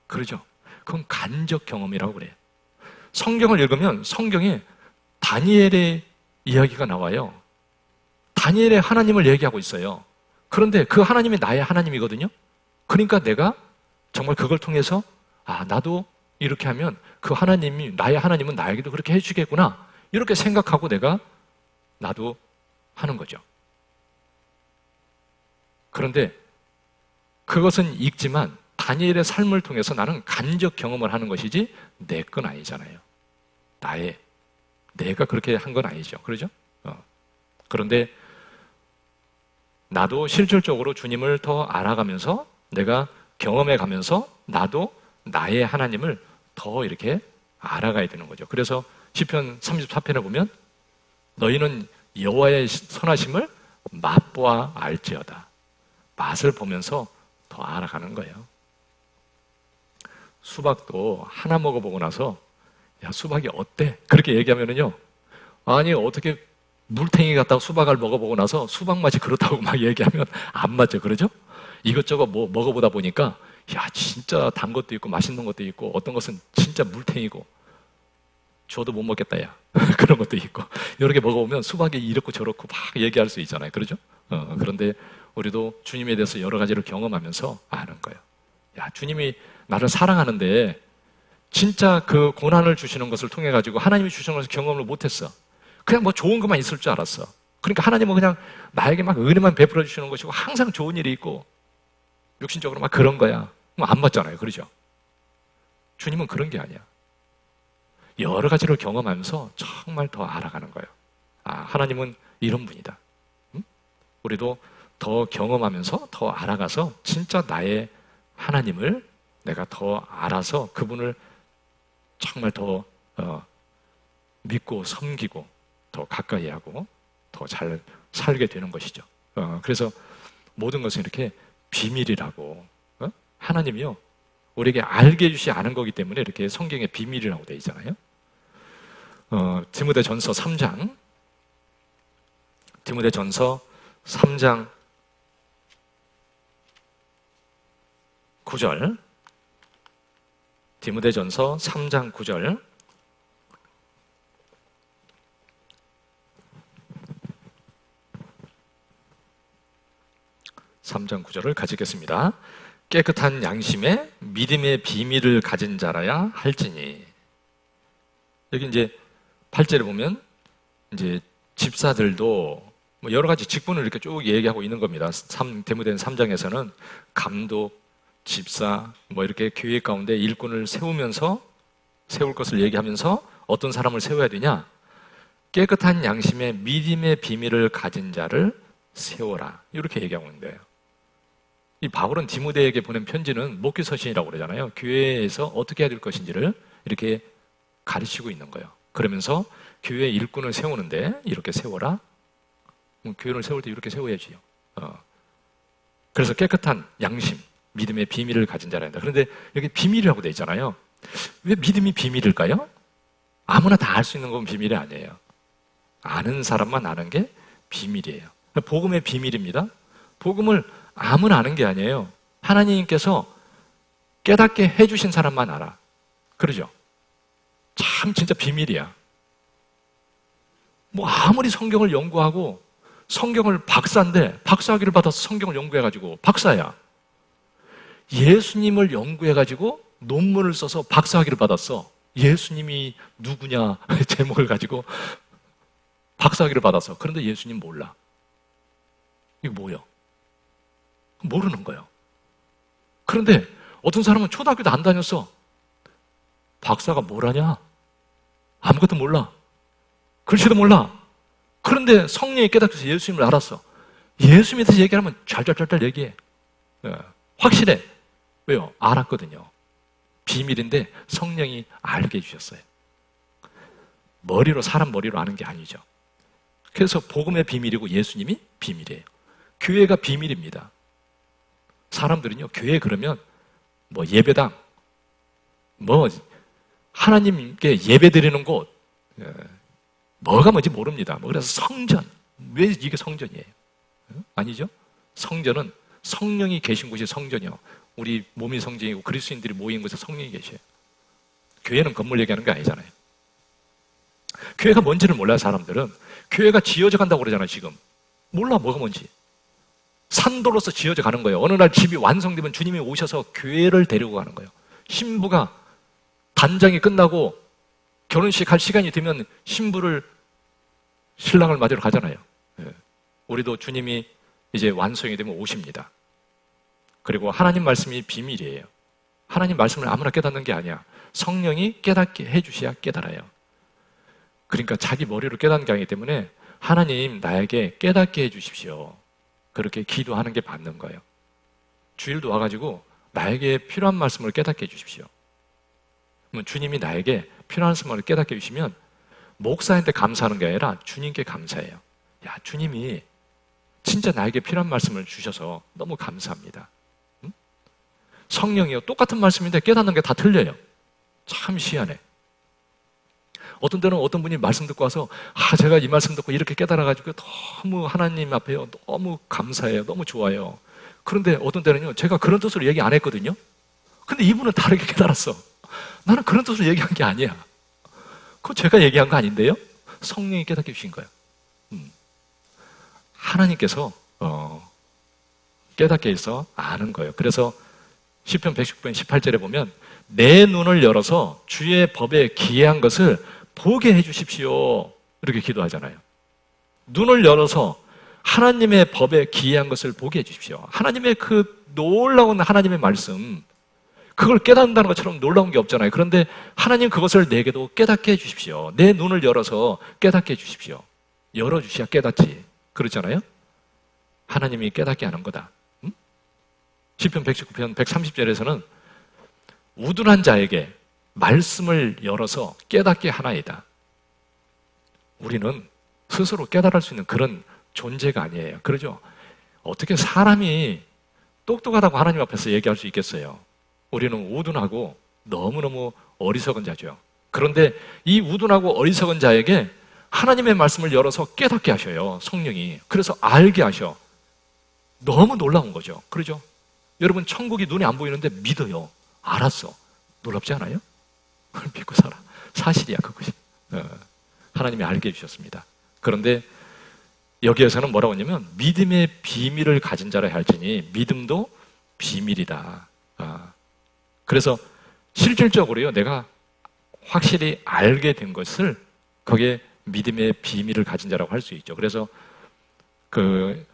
그러죠? 그건 간접 경험이라고 그래요. 성경을 읽으면 성경에 다니엘의 이야기가 나와요. 다니엘의 하나님을 얘기하고 있어요. 그런데 그 하나님이 나의 하나님이거든요. 그러니까 내가 정말 그걸 통해서 나도 이렇게 하면 그 하나님이, 나의 하나님은 나에게도 그렇게 해주겠구나, 이렇게 생각하고 나도 하는 거죠. 그런데 그것은 읽지만 다니엘의 삶을 통해서 나는 간접 경험을 하는 것이지 내 건 아니잖아요. 내가 그렇게 한 건 아니죠. 그러죠? 그런데 나도 실질적으로 주님을 더 알아가면서 내가 경험해 가면서 나도 나의 하나님을 더 이렇게 알아가야 되는 거죠. 그래서 시편 34편에 보면 너희는 여호와의 선하심을 맛보아 알지어다. 맛을 보면서 더 알아가는 거예요. 수박도 하나 먹어보고 나서 야, 수박이 어때? 그렇게 얘기하면은요, 아니 어떻게 물탱이 갖다가 수박을 먹어보고 나서 수박 맛이 그렇다고 막 얘기하면 안 맞죠. 그러죠? 이것저것 먹어보다 보니까 야, 진짜 단 것도 있고 맛있는 것도 있고 어떤 것은 진짜 물탱이고 저도 못 먹겠다 야 그런 것도 있고 여러 개 먹어보면 수박이 이렇고 저렇고 막 얘기할 수 있잖아요. 그러죠? 그런데 우리도 주님에 대해서 여러 가지를 경험하면서 아는 거예요. 야, 주님이 나를 사랑하는데 진짜 그 고난을 주시는 것을 통해 가지고 하나님이 주시는 것을 경험을 못했어. 그냥 뭐 좋은 것만 있을 줄 알았어. 그러니까 하나님은 그냥 나에게 막 은혜만 베풀어 주시는 것이고 항상 좋은 일이 있고 육신적으로 막 그런 거야. 뭐 안 맞잖아요. 그러죠? 주님은 그런 게 아니야. 여러 가지를 경험하면서 정말 더 알아가는 거예요. 하나님은 이런 분이다. 응? 우리도 더 경험하면서 더 알아가서 진짜 나의 하나님을 내가 더 알아서 그분을 정말 더 믿고 섬기고 더 가까이 하고 더 잘 살게 되는 것이죠. 그래서 모든 것은 이렇게 비밀이라고, 하나님이요 우리에게 알게 해주지 않은 거기 때문에 이렇게 성경에 비밀이라고 되어 있잖아요. 디모데전서 3장 9절, 디모데전서 3장 9절. 을 가지겠습니다. 깨끗한 양심에 믿음의 비밀을 가진 자라야 할지니. 여기 이제 8절에 보면 이제 집사들도 뭐 여러 가지 직분을 이렇게 쭉 얘기하고 있는 겁니다. 디모데 3장에서는 감독, 집사, 뭐 이렇게 교회 가운데 일꾼을 세울 것을 얘기하면서 어떤 사람을 세워야 되냐? 깨끗한 양심에 믿음의 비밀을 가진 자를 세워라. 이렇게 얘기하고 있는데요. 이 바울은 디모데에게 보낸 편지는 목기서신이라고 그러잖아요. 교회에서 어떻게 해야 될 것인지를 이렇게 가르치고 있는 거예요. 그러면서 교회 일꾼을 세우는데 이렇게 세워라. 교회를 세울 때 이렇게 세워야지요. 그래서 깨끗한 양심, 믿음의 비밀을 가진 자라 한다. 그런데 여기 비밀이라고 되어 있잖아요. 왜 믿음이 비밀일까요? 아무나 다 알 수 있는 건 비밀이 아니에요. 아는 사람만 아는 게 비밀이에요. 복음의 비밀입니다. 복음을 아무나 아는 게 아니에요. 하나님께서 깨닫게 해주신 사람만 알아. 그러죠? 참 진짜 비밀이야. 뭐 아무리 성경을 연구하고 성경을 박사인데 박사학위를 받아서 성경을 연구해가지고 박사야. 예수님을 연구해가지고 논문을 써서 박사학위를 받았어. 예수님이 누구냐 제목을 가지고 박사학위를 받았어. 그런데 예수님 몰라. 이거 뭐야? 모르는 거예요. 그런데 어떤 사람은 초등학교도 안 다녔어. 박사가 뭘 하냐? 아무것도 몰라. 글씨도 몰라. 그런데 성령이 깨닫고서 예수님을 알았어. 예수님에 대해서 얘기하면 잘 얘기해. 확실해. 왜요? 알았거든요. 비밀인데 성령이 알게 해주셨어요. 사람 머리로 아는 게 아니죠. 그래서 복음의 비밀이고 예수님이 비밀이에요. 교회가 비밀입니다. 사람들은요, 교회 그러면 뭐 예배당, 뭐 하나님께 예배 드리는 곳, 뭐가 뭔지 모릅니다. 그래서 성전, 왜 이게 성전이에요? 아니죠? 성전은 성령이 계신 곳이 성전이요. 우리 몸이 성전이고 그리스도인들이 모인 곳에 성령이 계셔요. 교회는 건물 얘기하는 게 아니잖아요. 교회가 뭔지를 몰라요, 사람들은. 교회가 지어져 간다고 그러잖아요, 지금. 몰라, 뭐가 뭔지. 산도로서 지어져 가는 거예요. 어느 날 집이 완성되면 주님이 오셔서 교회를 데리고 가는 거예요. 신부가 단장이 끝나고 결혼식 할 시간이 되면 신랑을 맞으러 가잖아요. 우리도 주님이 이제 완성이 되면 오십니다. 그리고 하나님 말씀이 비밀이에요. 하나님 말씀을 아무나 깨닫는 게 아니야. 성령이 깨닫게 해주셔야 깨달아요. 그러니까 자기 머리로 깨닫는 게 아니기 때문에 하나님 나에게 깨닫게 해주십시오. 그렇게 기도하는 게 맞는 거예요. 주일도 와가지고 나에게 필요한 말씀을 깨닫게 해주십시오. 그러면 주님이 나에게 필요한 말씀을 깨닫게 해주시면 목사한테 감사하는 게 아니라 주님께 감사해요. 야, 주님이 진짜 나에게 필요한 말씀을 주셔서 너무 감사합니다. 응? 성령이요. 똑같은 말씀인데 깨닫는 게 다 틀려요. 참 희한해. 어떤 때는 어떤 분이 말씀 듣고 와서 제가 이 말씀 듣고 이렇게 깨달아가지고 너무 하나님 앞에요. 너무 감사해요. 너무 좋아요. 그런데 어떤 때는요. 제가 그런 뜻으로 얘기 안 했거든요. 근데 이분은 다르게 깨달았어. 나는 그런 뜻으로 얘기한 게 아니야. 그거 제가 얘기한 거 아닌데요? 성령이 깨닫게 주신 거예요. 하나님께서 깨닫게 해서 아는 거예요. 그래서 시편 119편 18절에 보면 내 눈을 열어서 주의 법에 기이한 것을 보게 해주십시오. 이렇게 기도하잖아요. 눈을 열어서 하나님의 법에 기이한 것을 보게 해주십시오. 하나님의 그 놀라운 하나님의 말씀, 그걸 깨닫는다는 것처럼 놀라운 게 없잖아요. 그런데 하나님 그것을 내게도 깨닫게 해주십시오. 내 눈을 열어서 깨닫게 해주십시오. 열어주셔야 깨닫지. 그렇잖아요? 하나님이 깨닫게 하는 거다. 시편 119편 130절에서는 우둔한 자에게 말씀을 열어서 깨닫게 하나이다. 우리는 스스로 깨달을 수 있는 그런 존재가 아니에요. 그러죠? 어떻게 사람이 똑똑하다고 하나님 앞에서 얘기할 수 있겠어요? 우리는 우둔하고 너무너무 어리석은 자죠. 그런데 이 우둔하고 어리석은 자에게 하나님의 말씀을 열어서 깨닫게 하셔요. 성령이. 그래서 알게 하셔. 너무 놀라운 거죠. 그러죠? 여러분 천국이 눈에 안 보이는데 믿어요. 알았어. 놀랍지 않아요? 그걸 믿고 살아. 사실이야 그것이. 하나님이 알게 해주셨습니다. 그런데 여기에서는 뭐라고 하냐면 믿음의 비밀을 가진 자라 할지니 믿음도 비밀이다. 그래서 실질적으로요 내가 확실히 알게 된 것을 거기에 믿음의 비밀을 가진 자라고 할 수 있죠. 그래서 그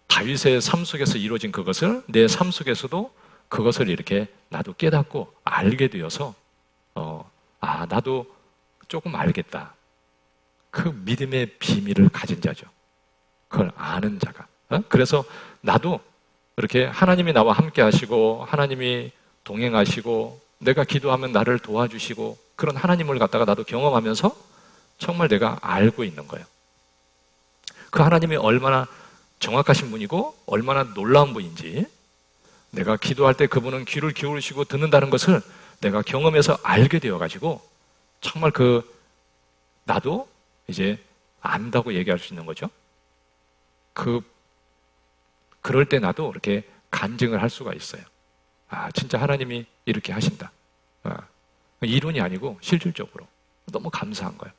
다윗의 삶 속에서 이루어진 그것을 내 삶 속에서도 그것을 이렇게 나도 깨닫고 알게 되어서 나도 조금 알겠다. 그 믿음의 비밀을 가진 자죠. 그걸 아는 자가. 그래서 나도 이렇게 하나님이 나와 함께 하시고 하나님이 동행하시고 내가 기도하면 나를 도와주시고 그런 하나님을 갖다가 나도 경험하면서 정말 내가 알고 있는 거예요. 그 하나님이 얼마나 정확하신 분이고 얼마나 놀라운 분인지, 내가 기도할 때 그분은 귀를 기울이시고 듣는다는 것을 내가 경험해서 알게 되어가지고 정말 나도 이제 안다고 얘기할 수 있는 거죠. 그럴 때 나도 이렇게 간증을 할 수가 있어요. 아, 진짜 하나님이 이렇게 하신다. 이론이 아니고 실질적으로 너무 감사한 거예요.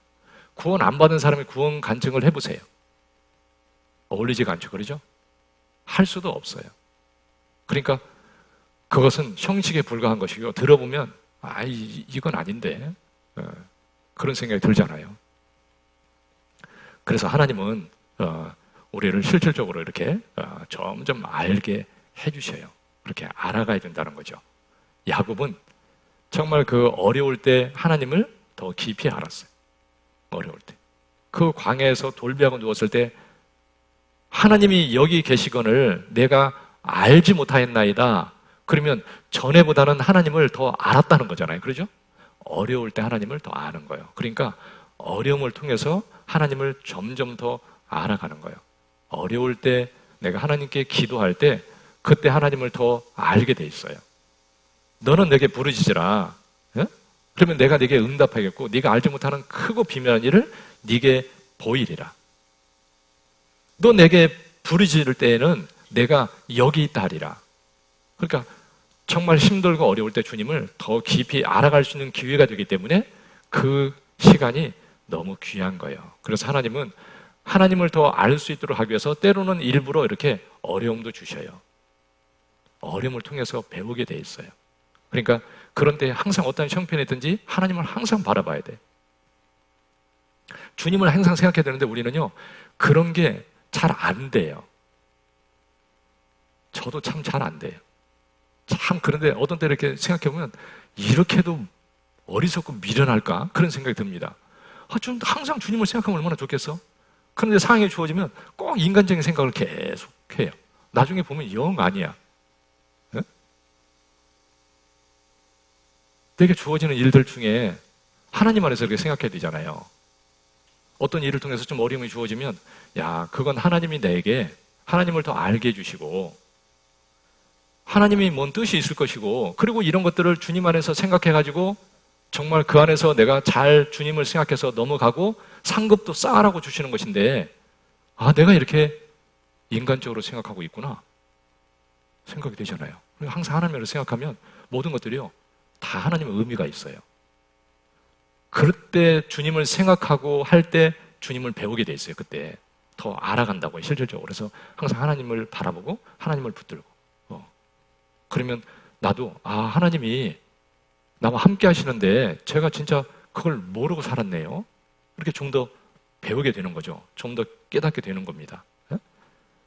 구원 안 받은 사람이 구원 간증을 해보세요. 어울리지가 않죠, 그러죠? 할 수도 없어요. 그러니까 그것은 형식에 불과한 것이고, 들어보면 이건 아닌데 그런 생각이 들잖아요. 그래서 하나님은 우리를 실질적으로 이렇게 점점 알게 해주셔요. 그렇게 알아가야 된다는 거죠. 야곱은 정말 어려울 때 하나님을 더 깊이 알았어요. 어려울 때. 그 광야에서 돌비하고 누웠을 때 하나님이 여기 계시거늘 내가 알지 못하였나이다. 그러면 전에보다는 하나님을 더 알았다는 거잖아요. 그렇죠? 어려울 때 하나님을 더 아는 거예요. 그러니까 어려움을 통해서 하나님을 점점 더 알아가는 거예요. 어려울 때 내가 하나님께 기도할 때 그때 하나님을 더 알게 돼 있어요. 너는 내게 부르짖으라. 예? 그러면 내가 네게 응답하겠고 네가 알지 못하는 크고 비밀한 일을 네게 보이리라. 너 내게 부르짖을 때에는 내가 여기 있다 하리라. 그러니까 정말 힘들고 어려울 때 주님을 더 깊이 알아갈 수 있는 기회가 되기 때문에 그 시간이 너무 귀한 거예요. 그래서 하나님은 하나님을 더 알 수 있도록 하기 위해서 때로는 일부러 이렇게 어려움도 주셔요. 어려움을 통해서 배우게 돼 있어요. 그러니까 그런 때 항상 어떤 형편이 있든지 하나님을 항상 바라봐야 돼. 주님을 항상 생각해야 되는데 우리는요, 그런 게 잘 안 돼요. 저도 참 잘 안 돼요. 참, 그런데 어떤 때 이렇게 생각해보면 이렇게도 어리석고 미련할까? 그런 생각이 듭니다. 좀 항상 주님을 생각하면 얼마나 좋겠어? 그런데 상황이 주어지면 꼭 인간적인 생각을 계속 해요. 나중에 보면 영 아니야. 네? 내게 주어지는 일들 중에 하나님 안에서 이렇게 생각해야 되잖아요. 어떤 일을 통해서 좀 어려움이 주어지면 그건 하나님이 내게 하나님을 더 알게 해주시고 하나님이 뭔 뜻이 있을 것이고, 그리고 이런 것들을 주님 안에서 생각해가지고 정말 그 안에서 내가 잘 주님을 생각해서 넘어가고 상급도 쌓아라고 주시는 것인데, 내가 이렇게 인간적으로 생각하고 있구나 생각이 되잖아요. 항상 하나님을 생각하면 모든 것들이요 다 하나님의 의미가 있어요. 그럴 때 주님을 생각하고 할 때 주님을 배우게 돼 있어요. 그때 더 알아간다고요, 실질적으로. 그래서 항상 하나님을 바라보고 하나님을 붙들고 그러면 나도 하나님이 나와 함께 하시는데 제가 진짜 그걸 모르고 살았네요. 이렇게 좀 더 배우게 되는 거죠. 좀 더 깨닫게 되는 겁니다.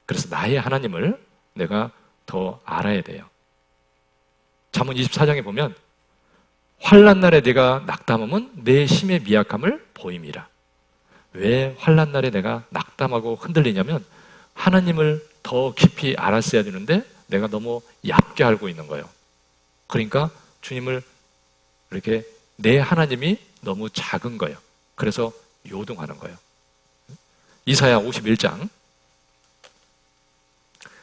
그래서 나의 하나님을 내가 더 알아야 돼요. 잠언 24장에 보면 환난 날에 내가 낙담하면 내 힘의 미약함을 보임이라. 왜 환난 날에 내가 낙담하고 흔들리냐면 하나님을 더 깊이 알았어야 되는데 내가 너무 얕게 알고 있는 거예요. 그러니까 주님을 이렇게 내 하나님이 너무 작은 거예요. 그래서 요동하는 거예요. 이사야 51장.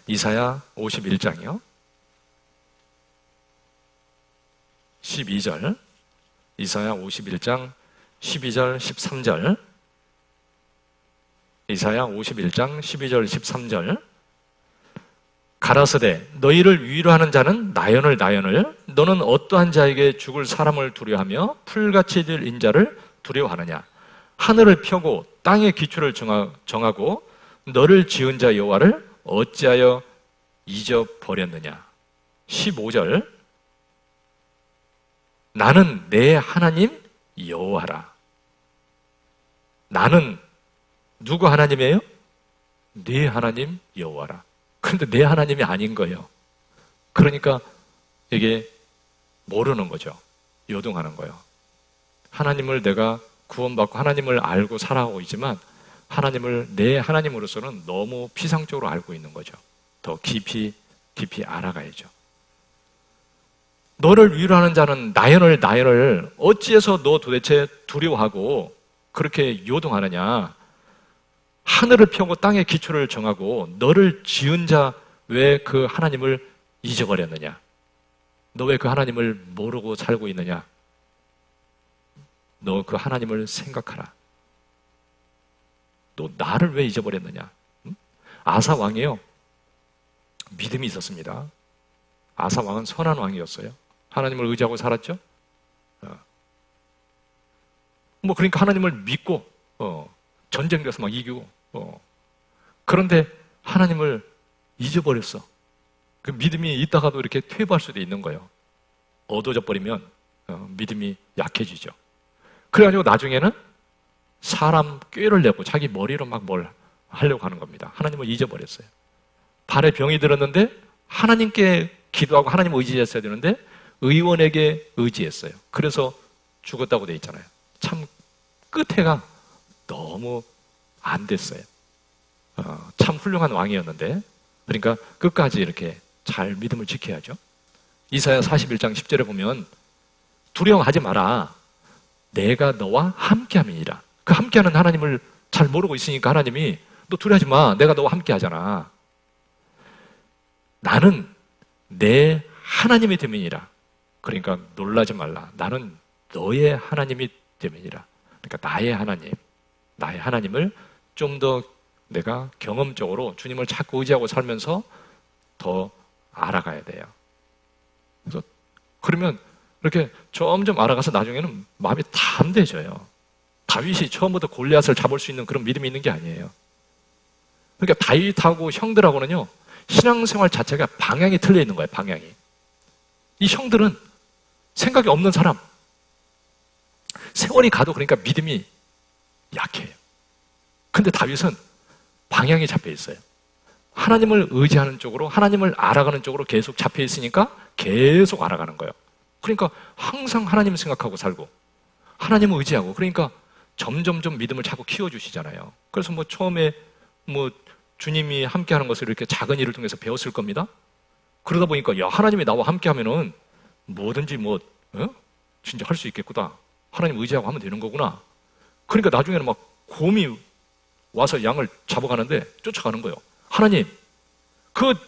이사야 51장이요. 12절. 이사야 51장 12절 13절. 이사야 51장 12절 13절. 가라사대 너희를 위로하는 자는 나연을 너는 어떠한 자에게 죽을 사람을 두려워하며 풀같이 될 인자를 두려워하느냐. 하늘을 펴고 땅의 기초를 정하고 너를 지은 자 여호와를 어찌하여 잊어버렸느냐. 15절 나는 내 하나님 여호와라. 나는 누구 하나님이에요? 네 하나님 여호와라. 그런데 내 하나님이 아닌 거예요. 그러니까 이게 모르는 거죠. 요동하는 거예요. 하나님을 내가 구원받고 하나님을 알고 살아가고 있지만 하나님을 내 하나님으로서는 너무 피상적으로 알고 있는 거죠. 더 깊이 알아가야죠. 너를 위로하는 자는 나연을 어찌해서 너 도대체 두려워하고 그렇게 요동하느냐. 하늘을 펴고 땅의 기초를 정하고 너를 지은 자 왜 그 하나님을 잊어버렸느냐? 너 왜 그 하나님을 모르고 살고 있느냐? 너 그 하나님을 생각하라. 너 나를 왜 잊어버렸느냐? 아사 왕이요, 믿음이 있었습니다. 아사 왕은 선한 왕이었어요. 하나님을 의지하고 살았죠. 그러니까 하나님을 믿고 전쟁에서 막 이기고 그런데 하나님을 잊어버렸어. 그 믿음이 있다가도 이렇게 퇴보할 수도 있는 거예요. 어두워져 버리면 믿음이 약해지죠. 그래가지고 나중에는 사람 꾀를 내고 자기 머리로 막 뭘 하려고 하는 겁니다. 하나님을 잊어버렸어요. 발에 병이 들었는데 하나님께 기도하고 하나님 의지했어야 되는데 의원에게 의지했어요. 그래서 죽었다고 돼 있잖아요. 참 끝에가 너무 안 됐어요. 참 훌륭한 왕이었는데, 그러니까 끝까지 이렇게 잘 믿음을 지켜야죠. 이사야 41장 10절에 보면 두려워하지 마라. 내가 너와 함께함이니라. 그 함께하는 하나님을 잘 모르고 있으니까 하나님이 너 두려워하지 마. 내가 너와 함께하잖아. 나는 내 하나님이 됨이니라. 그러니까 놀라지 말라. 나는 너의 하나님이 됨이니라. 그러니까 나의 하나님을 좀 더 내가 경험적으로 주님을 자꾸 의지하고 살면서 더 알아가야 돼요. 그래서 그러면 이렇게 점점 알아가서 나중에는 마음이 담대해져요. 다윗이 처음부터 골리앗을 잡을 수 있는 그런 믿음이 있는 게 아니에요. 그러니까 다윗하고 형들하고는요, 신앙생활 자체가 방향이 틀려 있는 거예요. 방향이. 이 형들은 생각이 없는 사람. 세월이 가도 그러니까 믿음이 약해요. 근데 다윗은 방향이 잡혀 있어요. 하나님을 의지하는 쪽으로, 하나님을 알아가는 쪽으로 계속 잡혀 있으니까 계속 알아가는 거예요. 그러니까 항상 하나님을 생각하고 살고 하나님을 의지하고, 그러니까 점점점 믿음을 자꾸 키워주시잖아요. 그래서 처음에 주님이 함께하는 것을 이렇게 작은 일을 통해서 배웠을 겁니다. 그러다 보니까 야, 하나님이 나와 함께하면은 뭐든지 진짜 할 수 있겠구나. 하나님 의지하고 하면 되는 거구나. 그러니까 나중에는 막 곰이 와서 양을 잡아가는데 쫓아가는 거예요. 하나님,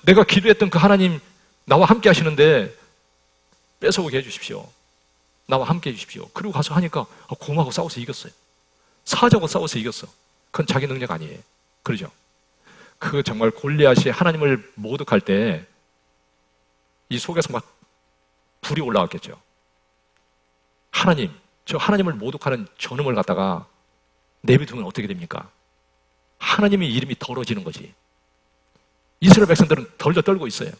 내가 기도했던 그 하나님 나와 함께 하시는데 뺏어오게 해주십시오. 나와 함께 해주십시오. 그리고 가서 하니까 곰하고 싸워서 이겼어요. 사자하고 싸워서 이겼어. 그건 자기 능력 아니에요. 그러죠? 정말 골리앗이 하나님을 모독할 때 이 속에서 막 불이 올라왔겠죠. 하나님, 저 하나님을 모독하는 저놈을 갖다가 내비두면 어떻게 됩니까? 하나님의 이름이 더러워지는 거지. 이스라엘 백성들은 덜덜 떨고 있어요.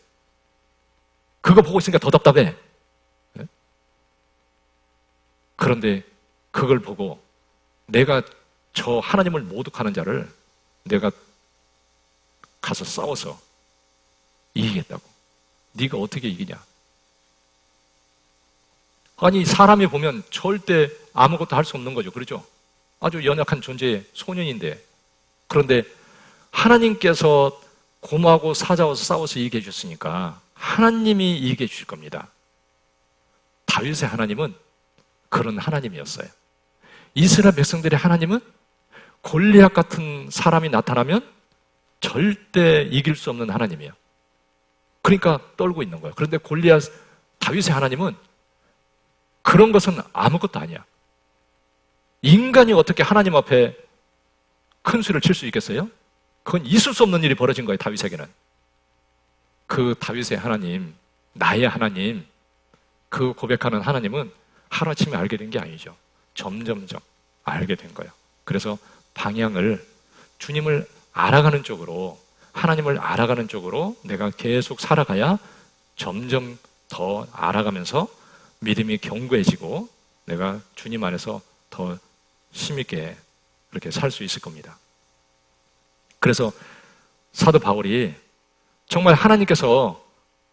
그거 보고 있으니까 더 답답해. 네? 그런데 그걸 보고 내가 저 하나님을 모독하는 자를 내가 가서 싸워서 이기겠다고. 네가 어떻게 이기냐? 아니, 사람이 보면 절대 아무것도 할 수 없는 거죠. 그렇죠? 아주 연약한 존재의 소년인데, 그런데 하나님께서 곰하고 사자와 싸워서 이기게 해주셨으니까 하나님이 이기게 해주실 겁니다. 다윗의 하나님은 그런 하나님이었어요. 이스라엘 백성들의 하나님은 골리앗 같은 사람이 나타나면 절대 이길 수 없는 하나님이에요. 그러니까 떨고 있는 거예요. 그런데 다윗의 하나님은 그런 것은 아무것도 아니야. 인간이 어떻게 하나님 앞에 큰 수를 칠 수 있겠어요? 그건 있을 수 없는 일이 벌어진 거예요, 다윗에게는. 그 다윗의 하나님, 나의 하나님, 그 고백하는 하나님은 하루아침에 알게 된 게 아니죠. 점점점 알게 된 거예요. 그래서 방향을 주님을 알아가는 쪽으로, 하나님을 알아가는 쪽으로 내가 계속 살아가야 점점 더 알아가면서 믿음이 견고해지고 내가 주님 안에서 더 힘있게 그렇게 살 수 있을 겁니다. 그래서 사도 바울이 정말 하나님께서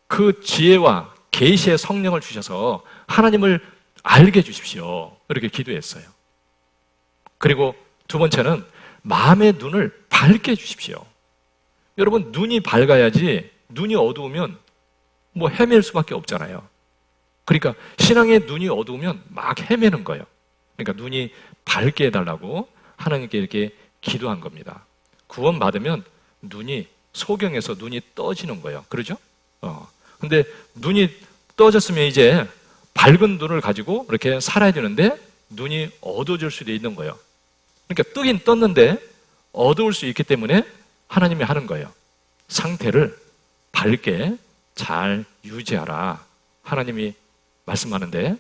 그 지혜와 계시의 성령을 주셔서 하나님을 알게 해주십시오. 이렇게 기도했어요. 그리고 두 번째는 마음의 눈을 밝게 해주십시오. 여러분, 눈이 밝아야지 눈이 어두우면 헤맬 수밖에 없잖아요. 그러니까 신앙의 눈이 어두우면 막 헤매는 거예요. 그러니까 눈이 밝게 해달라고 하나님께 이렇게 기도한 겁니다. 구원받으면 눈이, 소경에서 눈이 떠지는 거예요. 그러죠? 근데 눈이 떠졌으면 이제 밝은 눈을 가지고 이렇게 살아야 되는데 눈이 어두워질 수도 있는 거예요. 그러니까 뜨긴 떴는데 어두울 수 있기 때문에 하나님이 하는 거예요. 상태를 밝게 잘 유지하라. 하나님이 말씀하는데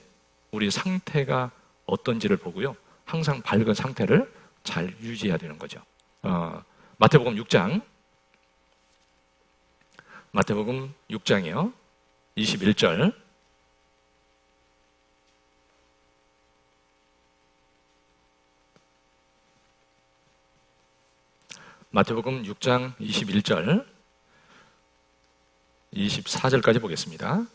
우리 상태가 어떤지를 보고요. 항상 밝은 상태를 잘 유지해야 되는 거죠. 마태복음 6장. 마태복음 6장이요. 21절. 마태복음 6장 21절. 24절까지 보겠습니다.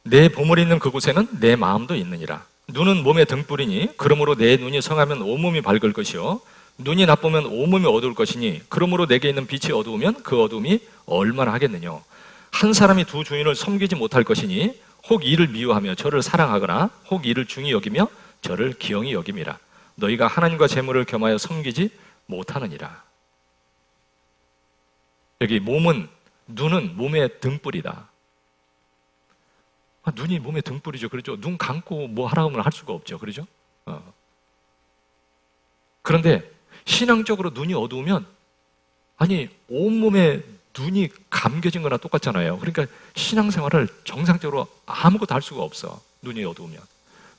내 보물이 있는 그곳에는 내 마음도 있느니라. 눈은 몸의 등불이니 그러므로 내 눈이 성하면 온몸이 밝을 것이요 눈이 나쁘면 온몸이 어두울 것이니 그러므로 내게 있는 빛이 어두우면 그 어두움이 얼마나 하겠느냐. 한 사람이 두 주인을 섬기지 못할 것이니 혹 이를 미워하며 저를 사랑하거나 혹 이를 중히 여기며 저를 기영히 여김이라. 너희가 하나님과 재물을 겸하여 섬기지 못하느니라. 여기 눈은 몸의 등불이다. 눈이 몸의 등불이죠. 그렇죠? 눈 감고 뭐 하라고 하면 할 수가 없죠. 그렇죠? 그런데 신앙적으로 눈이 어두우면 온몸에 눈이 감겨진 거나 똑같잖아요. 그러니까 신앙생활을 정상적으로 아무것도 할 수가 없어. 눈이 어두우면.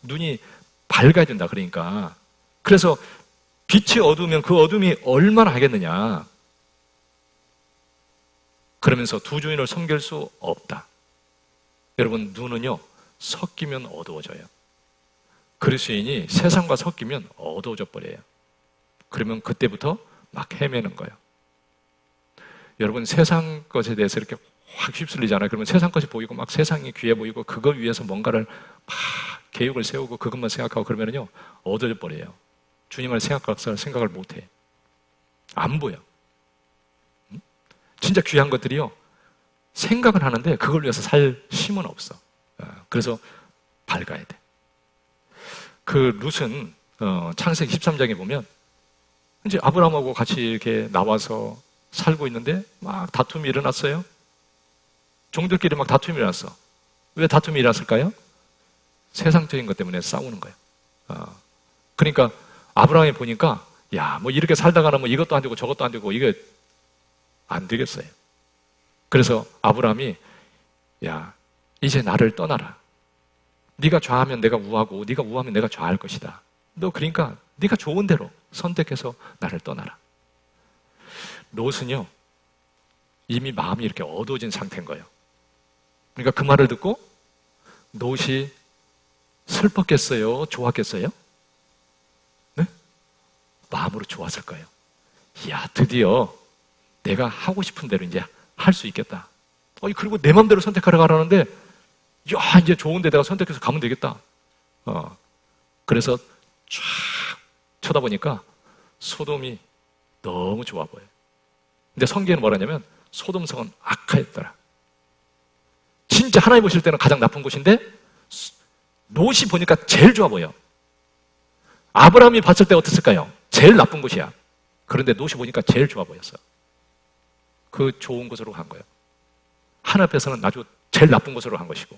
눈이 밝아야 된다. 그러니까. 그래서 빛이 어두우면 그 어둠이 얼마나 하겠느냐. 그러면서 두 주인을 섬길 수 없다. 여러분, 눈은요, 섞이면 어두워져요. 그리스도인이 세상과 섞이면 어두워져 버려요. 그러면 그때부터 막 헤매는 거예요. 여러분, 세상 것에 대해서 이렇게 확 휩쓸리잖아요. 그러면 세상 것이 보이고 막 세상이 귀해 보이고 그걸 위해서 뭔가를 막 계획을 세우고 그것만 생각하고 그러면요, 어두워져 버려요. 주님을 생각을 못 해. 안 보여. 진짜 귀한 것들이요, 생각을 하는데 그걸 위해서 살 힘은 없어. 그래서 밝아야 돼. 그 룻은 창세기 13장에 보면 이제 아브라함하고 같이 이렇게 나와서 살고 있는데 막 다툼이 일어났어요. 종들끼리 막 다툼이 일어났어. 왜 다툼이 일어났을까요? 세상적인 것 때문에 싸우는 거예요. 그러니까 아브라함이 보니까 뭐 이렇게 살다가는 뭐 이것도 안 되고 저것도 안 되고 이게 안 되겠어요. 그래서 아브라함이 이제 나를 떠나라. 네가 좌하면 내가 우하고 네가 우하면 내가 좌할 것이다. 너 그러니까 네가 좋은 대로 선택해서 나를 떠나라. 롯은요, 이미 마음이 이렇게 어두워진 상태인 거예요. 그러니까 그 말을 듣고 롯이 슬펐겠어요? 좋았겠어요? 네? 마음으로 좋았을 거예요. 드디어 내가 하고 싶은 대로 이제 할 수 있겠다. 그리고 내 마음대로 선택하러 가라는데, 이제 좋은 데 내가 선택해서 가면 되겠다. 그래서 쫙 쳐다보니까 소돔이 너무 좋아 보여요. 근데 성경에는 뭐라냐면, 소돔성은 악하였더라. 진짜 하나님 보실 때는 가장 나쁜 곳인데, 롯이 보니까 제일 좋아 보여. 아브라함이 봤을 때 어땠을까요? 제일 나쁜 곳이야. 그런데 롯이 보니까 제일 좋아 보였어. 그 좋은 곳으로 간 거예요. 하나님 앞에서는 아주 제일 나쁜 곳으로 간 것이고,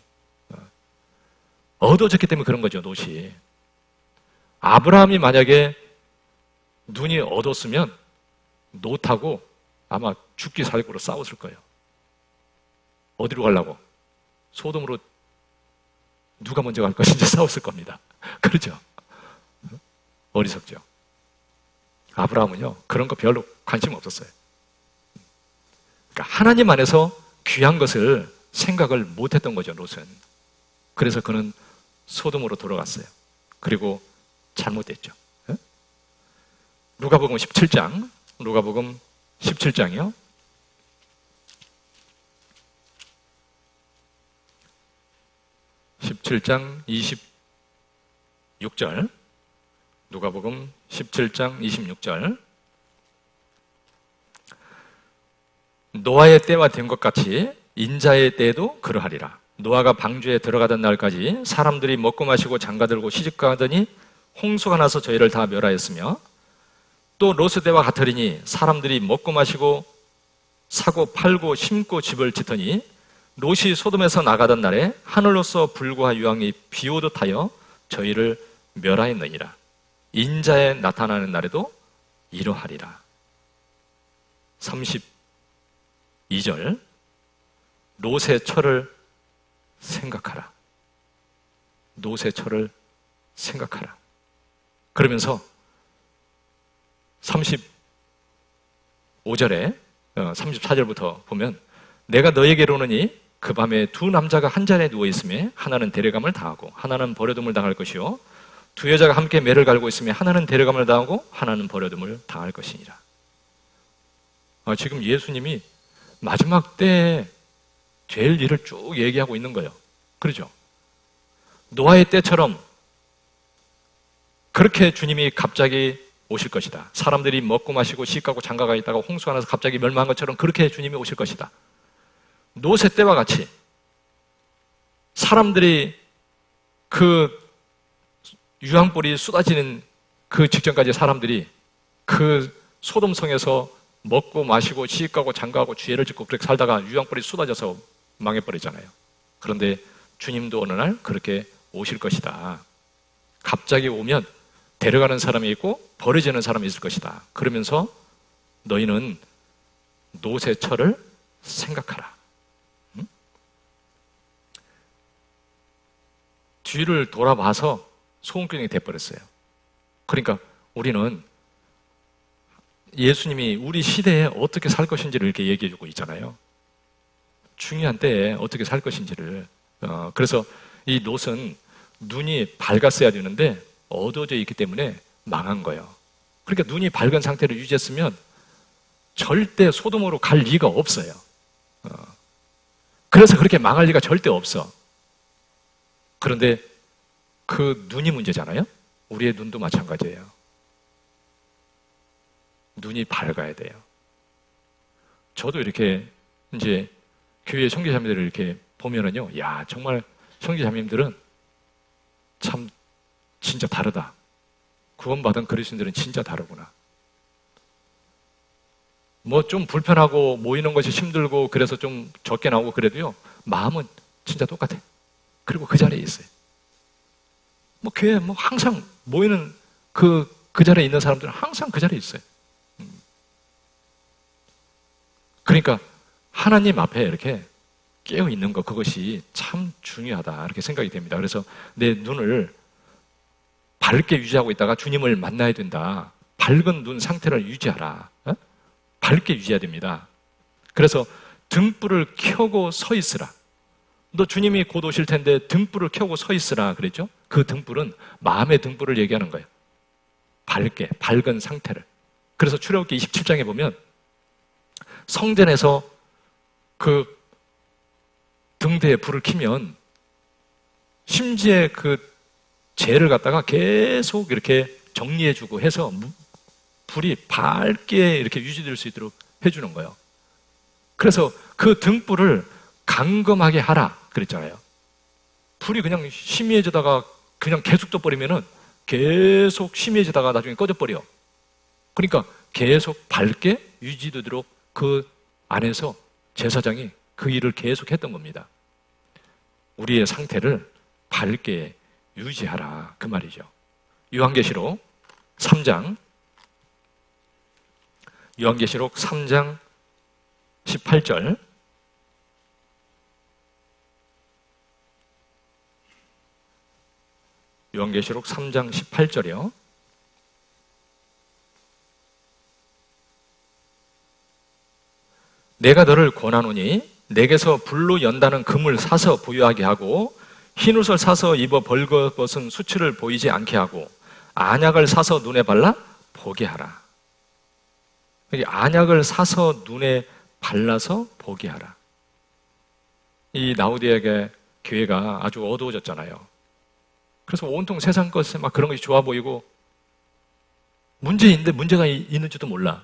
어두워졌기 때문에 그런 거죠. 롯이. 아브라함이 만약에 눈이 어두웠으면 롯하고 아마 죽기 살기로 싸웠을 거예요. 어디로 가려고? 소돔으로 누가 먼저 갈 것인지 싸웠을 겁니다. 그렇죠? 어리석죠. 아브라함은요, 그런 거 별로 관심 없었어요. 그러니까 하나님 안에서 귀한 것을 생각을 못했던 거죠, 롯은. 그래서 그는 소돔으로 돌아갔어요. 그리고 잘못됐죠. 누가복음 17장, 누가복음 17장이요. 17장 26절. 누가복음 17장 26절. 노아의 때와 된 것 같이 인자의 때에도 그러하리라. 노아가 방주에 들어가던 날까지 사람들이 먹고 마시고 장가들고 시집가더니 홍수가 나서 저희를 다 멸하였으며 또 롯의 때와 같으리니 사람들이 먹고 마시고 사고 팔고 심고 집을 짓더니 롯이 소돔에서 나가던 날에 하늘로서 불과 유황이 비오듯 하여 저희를 멸하였느니라. 인자에 나타나는 날에도 이러하리라. 32절 롯의 처를 생각하라. 롯의 처를 생각하라. 그러면서 35절에 34절부터 보면 내가 너에게로 오느니 그 밤에 두 남자가 한 자리에 누워 있으며 하나는 데려감을 당하고 하나는 버려둠을 당할 것이요 두 여자가 함께 매를 갈고 있으며 하나는 데려감을 당하고 하나는 버려둠을 당할 것이니라. 지금 예수님이 마지막 때에 될 일을 쭉 얘기하고 있는 거예요. 그렇죠? 노아의 때처럼 그렇게 주님이 갑자기 오실 것이다. 사람들이 먹고 마시고 시가고 장가가 있다가 홍수가 나서 갑자기 멸망한 것처럼 그렇게 주님이 오실 것이다. 롯의 때와 같이 사람들이 그 유황불이 쏟아지는 그 직전까지 사람들이 그 소돔성에서 먹고 마시고 시가고 장가하고 죄를 짓고 그렇게 살다가 유황불이 쏟아져서 망해버리잖아요. 그런데 주님도 어느 날 그렇게 오실 것이다. 갑자기 오면 데려가는 사람이 있고 버려지는 사람이 있을 것이다. 그러면서 너희는 롯의 처를 생각하라. 뒤를 돌아봐서 소원병이 돼버렸어요. 그러니까 우리는 예수님이 우리 시대에 어떻게 살 것인지를 이렇게 얘기해주고 있잖아요. 중요한 때에 어떻게 살 것인지를. 그래서 이 롯은 눈이 밝았어야 되는데 어두워져 있기 때문에 망한 거예요. 그러니까 눈이 밝은 상태를 유지했으면 절대 소돔으로 갈 리가 없어요. 그래서 그렇게 망할 리가 절대 없어. 그런데 그 눈이 문제잖아요. 우리의 눈도 마찬가지예요. 눈이 밝아야 돼요. 저도 이렇게 이제 교회 형제자매들을 이렇게 보면은요, 야, 정말 형제자매님들은 참 진짜 다르다. 구원받은 그리스도인들은 진짜 다르구나. 뭐 좀 불편하고 모이는 것이 힘들고 그래서 좀 적게 나오고 그래도요, 마음은 진짜 똑같아. 그리고 그 자리에 있어요. 뭐 교회 뭐 항상 모이는 그 자리에 있는 사람들은 항상 그 자리에 있어요. 그러니까 하나님 앞에 이렇게 깨어 있는 것, 그것이 참 중요하다 이렇게 생각이 됩니다. 그래서 내 눈을 밝게 유지하고 있다가 주님을 만나야 된다. 밝은 눈 상태를 유지하라. 밝게 유지해야 됩니다. 그래서 등불을 켜고 서 있으라. 너 주님이 곧 오실 텐데 등불을 켜고 서 있으라 그랬죠? 그 등불은 마음의 등불을 얘기하는 거예요. 밝게, 밝은 상태를. 그래서 출애굽기 27장에 보면 성전에서 그 등대에 불을 켜면 심지어 그 재를 갖다가 계속 이렇게 정리해주고 해서 불이 밝게 이렇게 유지될 수 있도록 해주는 거예요. 그래서 그 등불을 강검하게 하라 그랬잖아요. 불이 그냥 희미해지다가 그냥 계속 떠버리면은 계속 희미해지다가 나중에 꺼져버려. 그러니까 계속 밝게 유지되도록 그 안에서 제사장이 그 일을 계속 했던 겁니다. 우리의 상태를 밝게 유지하라 그 말이죠. 요한계시록 3장 18절 요한계시록 3장 18절이요. 내가 너를 권하노니 내게서 불로 연다는 금을 사서 부유하게 하고 흰옷을 사서 입어 벌거벗은 수치를 보이지 않게 하고 안약을 사서 눈에 발라 보게 하라. 안약을 사서 눈에 발라서 보게 하라. 이 라오디게아 교회가 아주 어두워졌잖아요. 그래서 온통 세상 것에 막 그런 것이 좋아 보이고 문제인데 문제가 있는지도 몰라.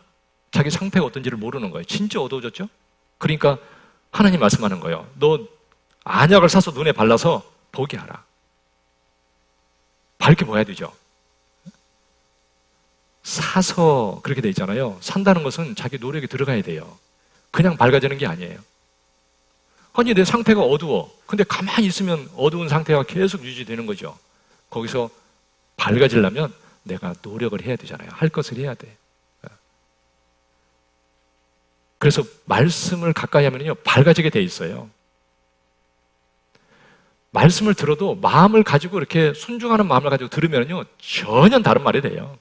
자기 상태가 어떤지를 모르는 거예요. 진짜 어두워졌죠? 그러니까 하나님 말씀하는 거예요. 너 안약을 사서 눈에 발라서 보게 하라. 밝게 보여야 되죠. 사서 그렇게 돼 있잖아요. 산다는 것은 자기 노력이 들어가야 돼요. 그냥 밝아지는 게 아니에요. 아니, 내 상태가 어두워. 근데 가만히 있으면 어두운 상태가 계속 유지되는 거죠. 거기서 밝아지려면 내가 노력을 해야 되잖아요. 할 것을 해야 돼. 그래서 말씀을 가까이 하면요, 밝아지게 돼 있어요. 말씀을 들어도 마음을 가지고 이렇게 순종하는 마음을 가지고 들으면요, 전혀 다른 말이 돼요.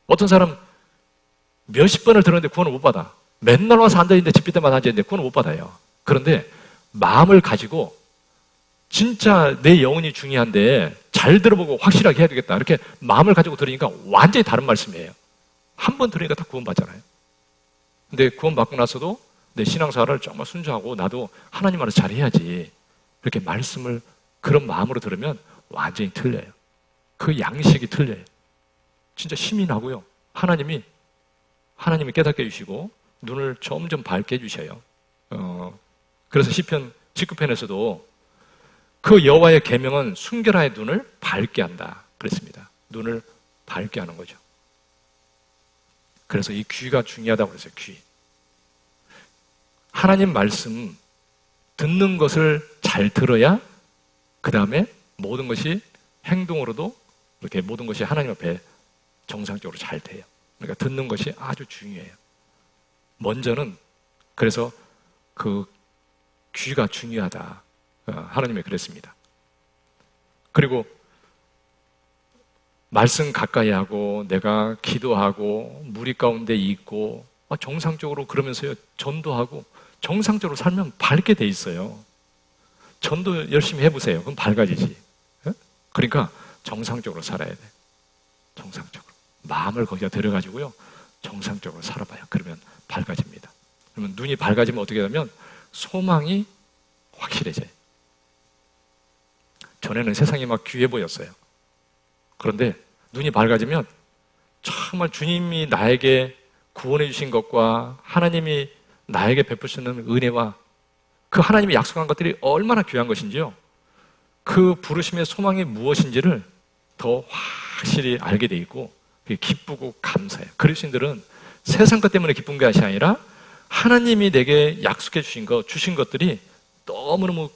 어떤 사람 몇십 번을 들었는데 구원을 못 받아. 맨날 와서 앉아있는데 집비 때만 앉아있는데 구원을 못 받아요. 그런데 마음을 가지고 진짜 내 영혼이 중요한데 잘 들어보고 확실하게 해야 되겠다. 이렇게 마음을 가지고 들으니까 완전히 다른 말씀이에요. 한 번 들으니까 다 구원받잖아요. 근데 구원받고 나서도 내 신앙생활을 정말 순종하고 나도 하나님 말을 잘해야지. 이렇게 말씀을 그런 마음으로 들으면 완전히 틀려요. 그 양식이 틀려요. 진짜 힘이 나고요. 하나님이 깨닫게 해주시고 눈을 점점 밝게 해주셔요. 그래서 시편 19편에서도 그 여호와의 계명은 순결하의 눈을 밝게 한다 그랬습니다. 눈을 밝게 하는 거죠. 그래서 이 귀가 중요하다고 그랬어요. 귀. 하나님 말씀 듣는 것을 잘 들어야 그 다음에 모든 것이 행동으로도 이렇게 모든 것이 하나님 앞에 정상적으로 잘 돼요. 그러니까 듣는 것이 아주 중요해요. 먼저는 그래서 그 귀가 중요하다. 하나님이 그랬습니다. 그리고 말씀 가까이 하고 내가 기도하고 무리 가운데 있고 정상적으로 그러면서요 전도하고 정상적으로 살면 밝게 돼 있어요. 전도 열심히 해보세요. 그럼 밝아지지. 그러니까 정상적으로 살아야 돼. 정상적으로. 마음을 거기다 들여가지고요 정상적으로 살아봐요. 그러면 밝아집니다. 그러면 눈이 밝아지면 어떻게 되냐면 소망이 확실해져요. 전에는 세상이 막 귀해 보였어요. 그런데 눈이 밝아지면 정말 주님이 나에게 구원해 주신 것과 하나님이 나에게 베푸시는 은혜와 그 하나님이 약속한 것들이 얼마나 귀한 것인지요. 그 부르심의 소망이 무엇인지를 더 확실히 알게 돼 있고 기쁘고 감사해요. 그리스도인들은 세상 것 때문에 기쁜 것이 아니라 하나님이 내게 약속해 주신 것들이 너무너무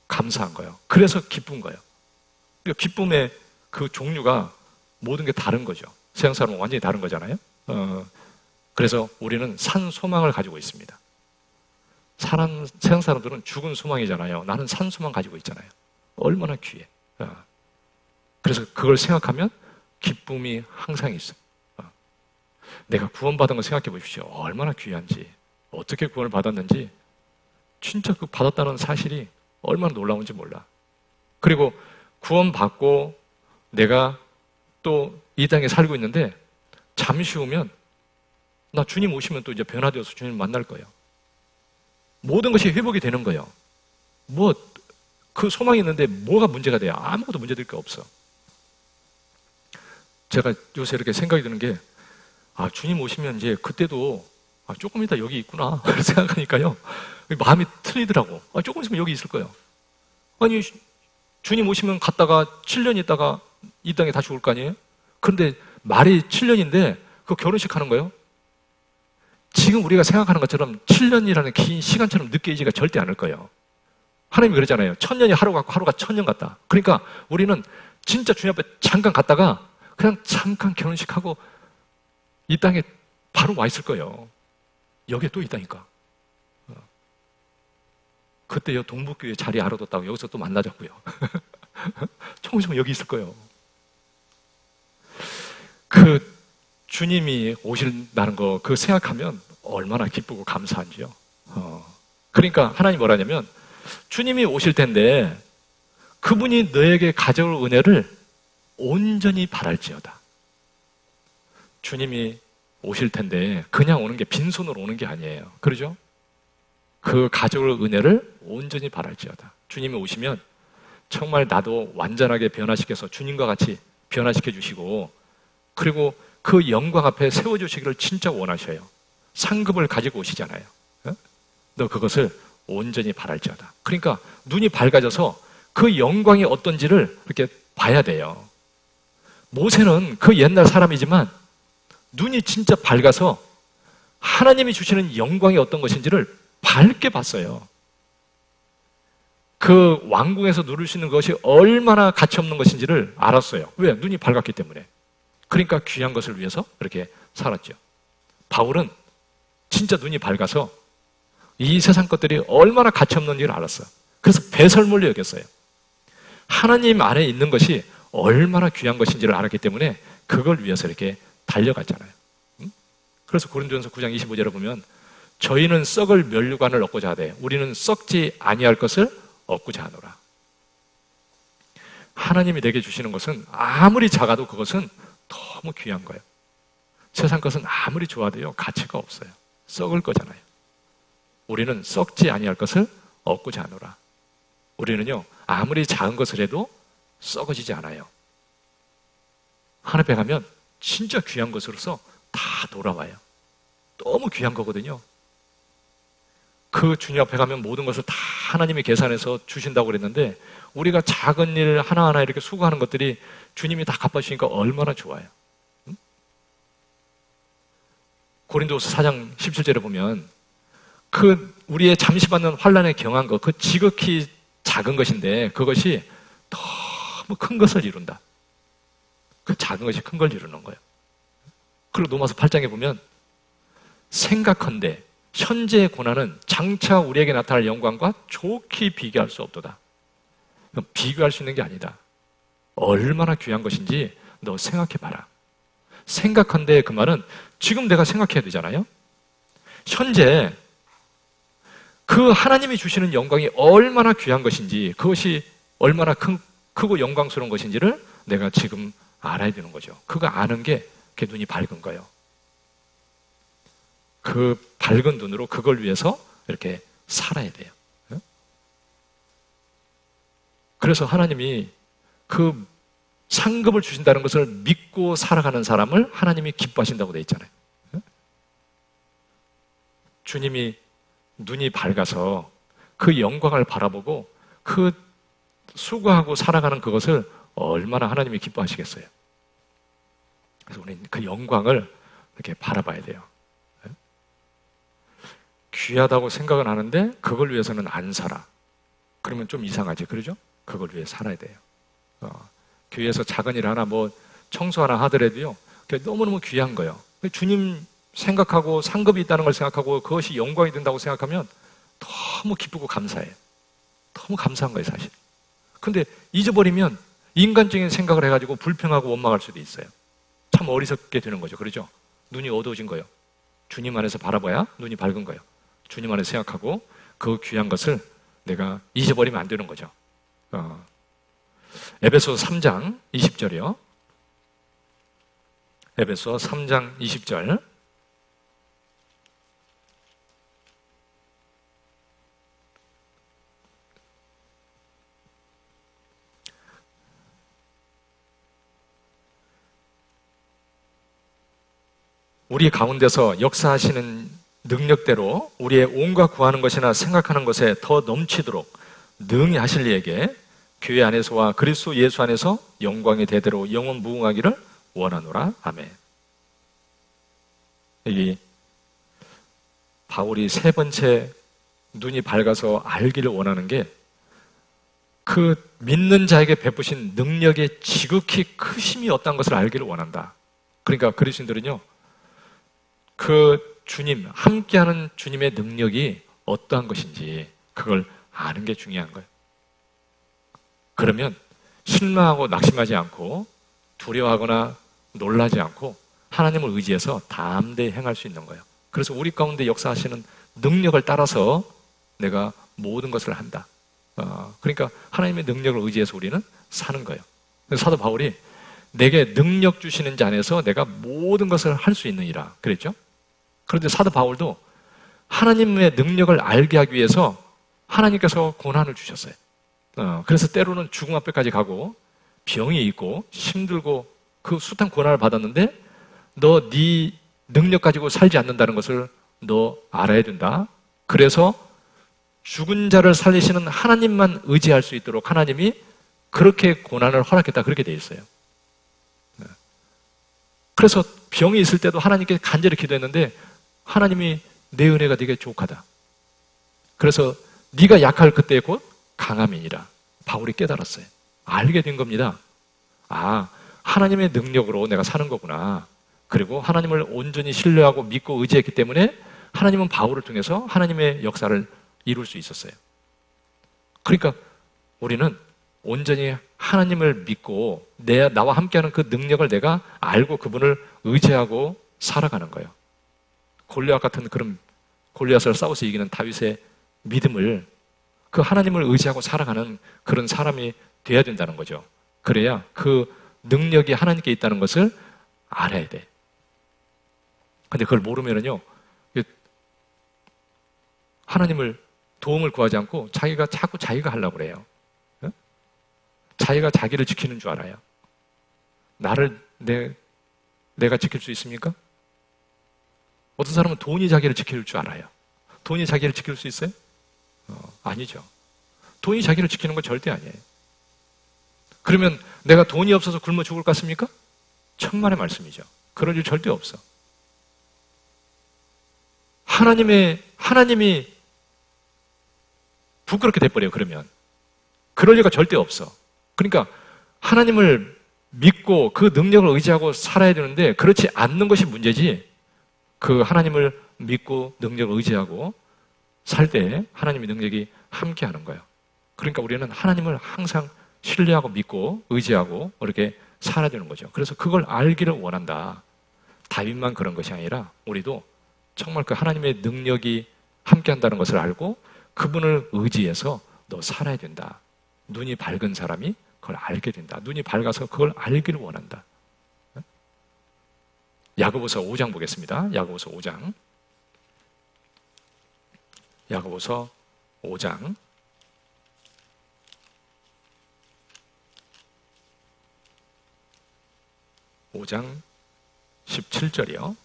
감사한 거예요. 그래서 기쁜 거예요. 기쁨의 그 종류가 모든 게 다른 거죠. 세상 사람은 완전히 다른 거잖아요. 그래서 우리는 산 소망을 가지고 있습니다. 세상 사람들은 죽은 소망이잖아요. 나는 산 소망 가지고 있잖아요. 얼마나 귀해. 그래서 그걸 생각하면 기쁨이 항상 있어. 내가 구원받은 걸 생각해 보십시오. 얼마나 귀한지, 어떻게 구원을 받았는지, 진짜 그 받았다는 사실이 얼마나 놀라운지 몰라. 그리고 구원받고 내가 또 이 땅에 살고 있는데 잠시 후면 나 주님 오시면 또 이제 변화되어서 주님 만날 거예요. 모든 것이 회복이 되는 거예요. 그 소망이 있는데 뭐가 문제가 돼요? 아무것도 문제될 게 없어. 제가 요새 이렇게 생각이 드는 게 주님 오시면 이제 그때도 조금 있다 여기 있구나 생각하니까요 마음이 틀리더라고. 조금 있으면 여기 있을 거예요. 아니 주님 오시면 갔다가 7년 있다가 이 땅에 다시 올 거 아니에요? 그런데 말이 7년인데 그 결혼식 하는 거예요? 지금 우리가 생각하는 것처럼 7년이라는 긴 시간처럼 느껴지지가 절대 않을 거예요. 하나님이 그러잖아요. 1000년이 하루 같고 하루가 1000년 같다. 그러니까 우리는 진짜 주님 앞에 잠깐 갔다가 그냥 잠깐 결혼식하고 이 땅에 바로 와 있을 거예요. 여기에 또 있다니까. 그때 동북교회 자리 알아뒀다고 여기서 또 만나자고요. 조금 있으면 여기 있을 거예요. 그 주님이 오신다는 거 그거 생각하면 얼마나 기쁘고 감사한지요. 그러니까 하나님 뭐라냐면 주님이 오실 텐데 그분이 너에게 가져올 은혜를 온전히 바랄지어다. 주님이 오실 텐데 그냥 오는 게 빈손으로 오는 게 아니에요. 그러죠? 그 가져올 은혜를 온전히 바랄지어다. 주님이 오시면 정말 나도 완전하게 변화시켜서 주님과 같이 변화시켜 주시고 그리고 그 영광 앞에 세워주시기를 진짜 원하셔요. 상급을 가지고 오시잖아요. 너 그것을 온전히 바랄지어다. 그러니까 눈이 밝아져서 그 영광이 어떤지를 이렇게 봐야 돼요. 모세는 그 옛날 사람이지만 눈이 진짜 밝아서 하나님이 주시는 영광이 어떤 것인지를 밝게 봤어요. 그 왕궁에서 누릴 수 있는 것이 얼마나 가치 없는 것인지를 알았어요. 왜? 눈이 밝았기 때문에. 그러니까 귀한 것을 위해서 그렇게 살았죠. 바울은 진짜 눈이 밝아서 이 세상 것들이 얼마나 가치 없는지를 알았어요. 그래서 배설물로 여겼어요. 하나님 안에 있는 것이 얼마나 귀한 것인지를 알았기 때문에 그걸 위해서 이렇게 달려갔잖아요. 그래서 고린도전서 9장 25절에 보면 저희는 썩을 면류관을 얻고자 하되 우리는 썩지 아니할 것을 얻고자 하노라. 하나님이 내게 주시는 것은 아무리 작아도 그것은 너무 귀한 거예요. 세상 것은 아무리 좋아도요 가치가 없어요. 썩을 거잖아요. 우리는 썩지 아니할 것을 얻고자 하노라. 우리는요 아무리 작은 것을 해도 썩어지지 않아요. 하늘 앞에 가면 진짜 귀한 것으로서 다 돌아와요. 너무 귀한 거거든요. 그 주님 앞에 가면 모든 것을 다 하나님이 계산해서 주신다고 그랬는데 우리가 작은 일 하나하나 이렇게 수고하는 것들이 주님이 다 갚아주시니까 얼마나 좋아요. 고린도후서 4장 17절에 보면 그 우리의 잠시 받는 환난에 경한 것, 그 지극히 작은 것인데 그것이 너무 큰 것을 이룬다. 그 작은 것이 큰 걸 이루는 거예요. 그리고 로마서 8장에 보면 생각컨대 현재의 고난은 장차 우리에게 나타날 영광과 좋게 비교할 수 없도다. 비교할 수 있는 게 아니다. 얼마나 귀한 것인지 너 생각해봐라. 생각한데 그 말은 지금 내가 생각해야 되잖아요. 현재 그 하나님이 주시는 영광이 얼마나 귀한 것인지 그것이 얼마나 크고 영광스러운 것인지를 내가 지금 알아야 되는 거죠. 그거 아는 게 그게 눈이 밝은 거예요. 그 밝은 눈으로 그걸 위해서 이렇게 살아야 돼요. 그래서 하나님이 그 상급을 주신다는 것을 믿고 살아가는 사람을 하나님이 기뻐하신다고 되어 있잖아요. 주님이 눈이 밝아서 그 영광을 바라보고 그 수고하고 살아가는 그것을 얼마나 하나님이 기뻐하시겠어요. 그래서 우리는 그 영광을 이렇게 바라봐야 돼요. 귀하다고 생각은 하는데 그걸 위해서는 안 살아. 그러면 좀 이상하지, 그러죠? 그걸 위해 살아야 돼요. 교회에서 작은 일 하나 뭐 청소 하나 하더라도요 그게 너무너무 귀한 거예요. 주님 생각하고 상급이 있다는 걸 생각하고 그것이 영광이 된다고 생각하면 너무 기쁘고 감사해요. 너무 감사한 거예요 사실. 근데 잊어버리면 인간적인 생각을 해가지고 불평하고 원망할 수도 있어요. 참 어리석게 되는 거죠. 그렇죠? 눈이 어두워진 거예요. 주님 안에서 바라봐야 눈이 밝은 거예요. 주님 안에서 생각하고 그 귀한 것을 내가 잊어버리면 안 되는 거죠. 에베소서 3장 20절이요. 에베소서 3장 20절. 우리 가운데서 역사하시는 능력대로 우리의 온갖 구하는 것이나 생각하는 것에 더 넘치도록 능히 하실 이에게 교회 안에서와 그리스도 예수 안에서 영광이 대대로 영원 무궁하기를 원하노라. 아멘. 여기 바울이 세 번째 눈이 밝아서 알기를 원하는 게 그 믿는 자에게 베푸신 능력의 지극히 크심이 어떤 것을 알기를 원한다. 그러니까 그리스도인들은요 그 주님, 함께하는 주님의 능력이 어떠한 것인지 그걸 아는 게 중요한 거예요. 그러면 실망하고 낙심하지 않고 두려워하거나 놀라지 않고 하나님을 의지해서 담대히 행할 수 있는 거예요. 그래서 우리 가운데 역사하시는 능력을 따라서 내가 모든 것을 한다. 그러니까 하나님의 능력을 의지해서 우리는 사는 거예요. 사도 바울이 내게 능력 주시는 자 안에서 내가 모든 것을 할 수 있느니라 그랬죠? 그런데 사도 바울도 하나님의 능력을 알게 하기 위해서 하나님께서 고난을 주셨어요. 그래서 때로는 죽음 앞에까지 가고 병이 있고 힘들고 그 숱한 고난을 받았는데 너 네 능력 가지고 살지 않는다는 것을 너 알아야 된다. 그래서 죽은 자를 살리시는 하나님만 의지할 수 있도록 하나님이 그렇게 고난을 허락했다 그렇게 돼 있어요. 그래서 병이 있을 때도 하나님께 간절히 기도했는데 하나님이 내 은혜가 네게 족하다. 그래서 네가 약할 그때 곧 강함이니라. 바울이 깨달았어요. 알게 된 겁니다. 아, 하나님의 능력으로 내가 사는 거구나. 그리고 하나님을 온전히 신뢰하고 믿고 의지했기 때문에 하나님은 바울을 통해서 하나님의 역사를 이룰 수 있었어요. 그러니까 우리는 온전히 하나님을 믿고 나와 함께하는 그 능력을 내가 알고 그분을 의지하고 살아가는 거예요. 골리앗 같은 그런 골리앗을 싸워서 이기는 다윗의 믿음을 그 하나님을 의지하고 살아가는 그런 사람이 돼야 된다는 거죠. 그래야 그 능력이 하나님께 있다는 것을 알아야 돼. 근데 그걸 모르면은요, 하나님을 도움을 구하지 않고 자꾸 자기가 하려고 그래요. 자기가 자기를 지키는 줄 알아요. 내가 지킬 수 있습니까? 어떤 사람은 돈이 자기를 지킬 줄 알아요. 돈이 자기를 지킬 수 있어요? 아니죠. 돈이 자기를 지키는 건 절대 아니에요. 그러면 내가 돈이 없어서 굶어 죽을 것 같습니까? 천만의 말씀이죠. 그럴 일 절대 없어. 하나님이 부끄럽게 돼버려요, 그러면. 그럴 리가 절대 없어. 그러니까 하나님을 믿고 그 능력을 의지하고 살아야 되는데 그렇지 않는 것이 문제지, 그 하나님을 믿고 능력을 의지하고 살 때 하나님의 능력이 함께 하는 거예요. 그러니까 우리는 하나님을 항상 신뢰하고 믿고 의지하고 이렇게 살아야 되는 거죠. 그래서 그걸 알기를 원한다. 다윗만 그런 것이 아니라 우리도 정말 그 하나님의 능력이 함께 한다는 것을 알고 그분을 의지해서 너 살아야 된다. 눈이 밝은 사람이 그걸 알게 된다. 눈이 밝아서 그걸 알기를 원한다. 야고보서 5장 보겠습니다. 야고보서 5장. 야고보서 5장. (5장) 17절이요.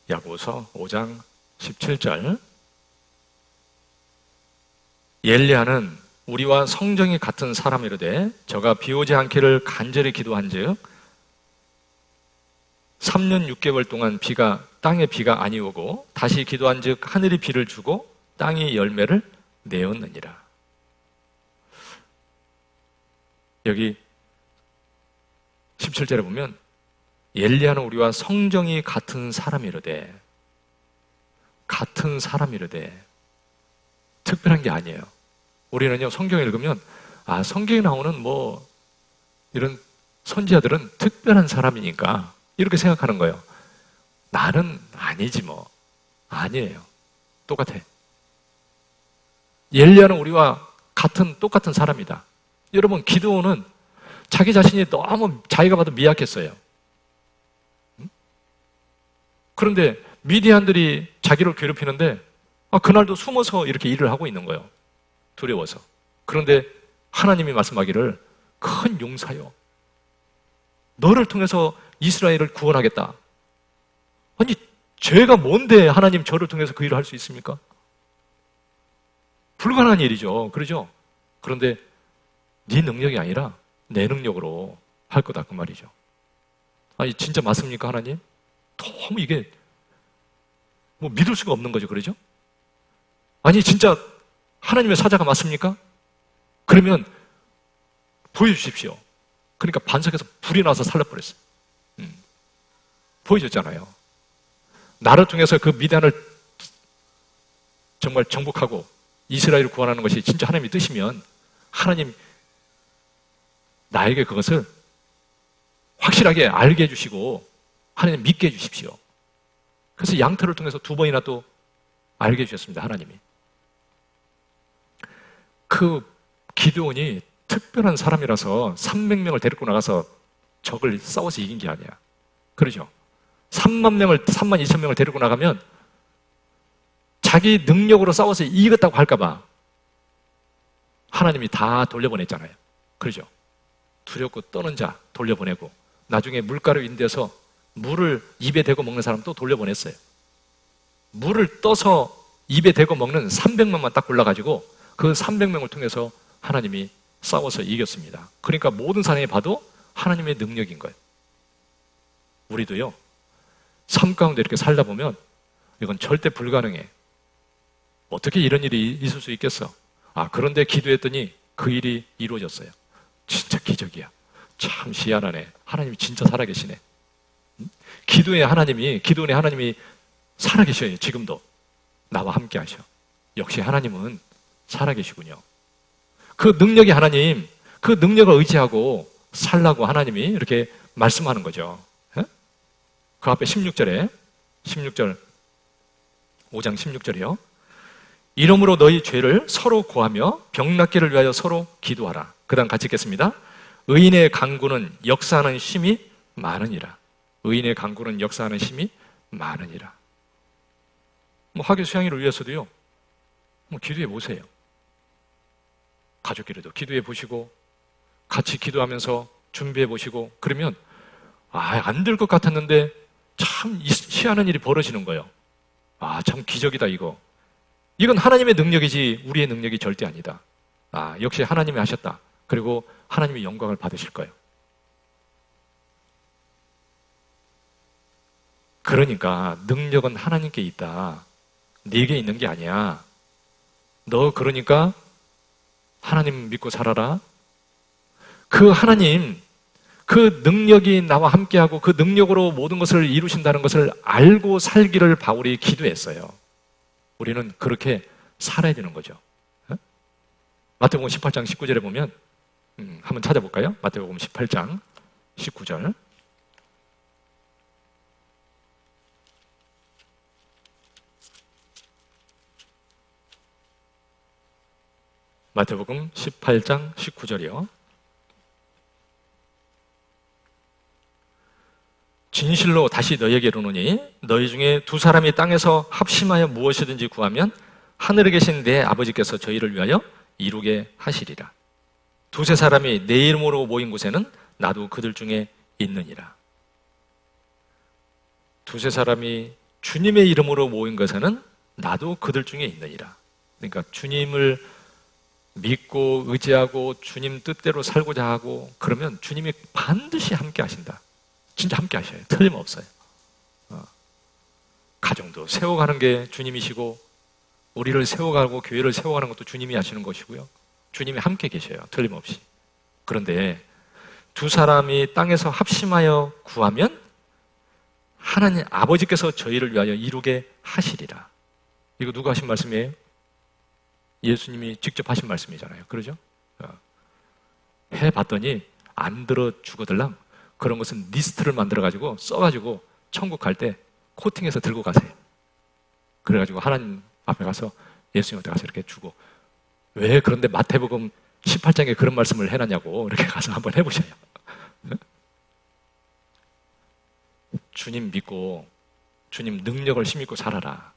야고보서 5장 17절. 엘리야는 우리와 성정이 같은 사람이로되 저가 비오지 않기를 간절히 기도한즉 3년 6개월 동안 땅에 비가 아니 오고 다시 기도한즉 하늘이 비를 주고 땅이 열매를 내었느니라. 여기 17절에 보면 엘리야는 우리와 성정이 같은 사람이로되 특별한 게 아니에요. 우리는요, 성경을 읽으면 성경에 나오는 이런 선지자들은 특별한 사람이니까 이렇게 생각하는 거예요. 나는 아니지 뭐. 아니에요. 똑같아. 엘리야는 우리와 똑같은 사람이다. 여러분, 기드온은 자기 자신이 너무 자기가 봐도 미약했어요. 그런데 미디안들이 자기를 괴롭히는데 그날도 숨어서 이렇게 일을 하고 있는 거예요. 두려워서. 그런데 하나님이 말씀하기를 큰 용사여, 너를 통해서 이스라엘을 구원하겠다. 아니, 죄가 뭔데 하나님 저를 통해서 그 일을 할 수 있습니까? 불가능한 일이죠. 그러죠? 그런데 네 능력이 아니라 내 능력으로 할 거다, 그 말이죠. 아니, 진짜 맞습니까, 하나님? 너무 이게 믿을 수가 없는 거죠. 그러죠? 아니, 진짜 하나님의 사자가 맞습니까? 그러면 보여주십시오. 그러니까 반석에서 불이 나서 살려버렸어요. 보여줬잖아요. 나를 통해서 그 미디안을 정말 정복하고 이스라엘을 구원하는 것이 진짜 하나님의 뜻이면 하나님 나에게 그것을 확실하게 알게 해주시고 하나님 믿게 해주십시오. 그래서 양털을 통해서 2번이나 또 알게 해주셨습니다. 하나님이. 그 기드온이 특별한 사람이라서 300명을 데리고 나가서 적을 싸워서 이긴 게 아니야. 그러죠? 3만 2천 명을 데리고 나가면 자기 능력으로 싸워서 이겼다고 할까봐 하나님이 다 돌려보냈잖아요. 그러죠? 두렵고 떠는 자 돌려보내고 나중에 물가로 인대서 물을 입에 대고 먹는 사람 또 돌려보냈어요. 물을 떠서 입에 대고 먹는 300명만 딱 골라가지고 그 300명을 통해서 하나님이 싸워서 이겼습니다. 그러니까 모든 사람이 봐도 하나님의 능력인 거예요. 우리도요, 삶 가운데 이렇게 살다 보면 이건 절대 불가능해. 어떻게 이런 일이 있을 수 있겠어? 그런데 기도했더니 그 일이 이루어졌어요. 진짜 기적이야. 참 희한하네. 하나님이 진짜 살아계시네. 기도의 하나님이 살아계셔요. 지금도 나와 함께 하셔. 역시 하나님은 살아계시군요. 그 능력이 하나님, 그 능력을 의지하고 살라고 하나님이 이렇게 말씀하는 거죠. 그 앞에 16절 5장 16절이요. 이러므로 너희 죄를 서로 고하며 병낫기를 위하여 서로 기도하라. 그 다음 같이 읽겠습니다. 의인의 간구는 역사하는 힘이 많으니라. 의인의 간구는 역사하는 힘이 많으니라. 학교 수양회를 위해서도요, 기도해 보세요. 가족끼리도 기도해 보시고, 같이 기도하면서 준비해 보시고, 그러면, 안 될 것 같았는데, 참 희한한 일이 벌어지는 거예요. 참 기적이다, 이거. 이건 하나님의 능력이지, 우리의 능력이 절대 아니다. 역시 하나님이 하셨다. 그리고 하나님이 영광을 받으실 거예요. 그러니까, 능력은 하나님께 있다. 네게 있는 게 아니야. 너 그러니까 하나님 믿고 살아라. 그 하나님, 그 능력이 나와 함께하고 그 능력으로 모든 것을 이루신다는 것을 알고 살기를 바울이 기도했어요. 우리는 그렇게 살아야 되는 거죠. 마태복음 18장 19절에 보면 한번 찾아볼까요? 마태복음 18장 19절. 마태복음 18장 19절이요. 진실로 다시 너희에게 이르노니 너희 중에 두 사람이 땅에서 합심하여 무엇이든지 구하면 하늘에 계신 내 아버지께서 저희를 위하여 이루게 하시리라. 두세 사람이 내 이름으로 모인 곳에는 나도 그들 중에 있느니라. 두세 사람이 주님의 이름으로 모인 것에는 나도 그들 중에 있느니라. 그러니까 주님을 믿고 의지하고 주님 뜻대로 살고자 하고 그러면 주님이 반드시 함께 하신다. 진짜 함께 하셔요. 틀림없어요. 가정도 세워가는 게 주님이시고 우리를 세워가고 교회를 세워가는 것도 주님이 하시는 것이고요. 주님이 함께 계셔요. 틀림없이. 그런데 두 사람이 땅에서 합심하여 구하면 하나님 아버지께서 저희를 위하여 이루게 하시리라. 이거 누가 하신 말씀이에요? 예수님이 직접 하신 말씀이잖아요. 그러죠? 해봤더니 안 들어 죽어들랑 그런 것은 리스트를 만들어가지고 써가지고 천국 갈 때 코팅해서 들고 가세요. 그래가지고 하나님 앞에 가서 예수님한테 가서 이렇게 주고 왜 그런데 마태복음 18장에 그런 말씀을 해놨냐고 이렇게 가서 한번 해보셔요. 주님 믿고 주님 능력을 힘입고 살아라.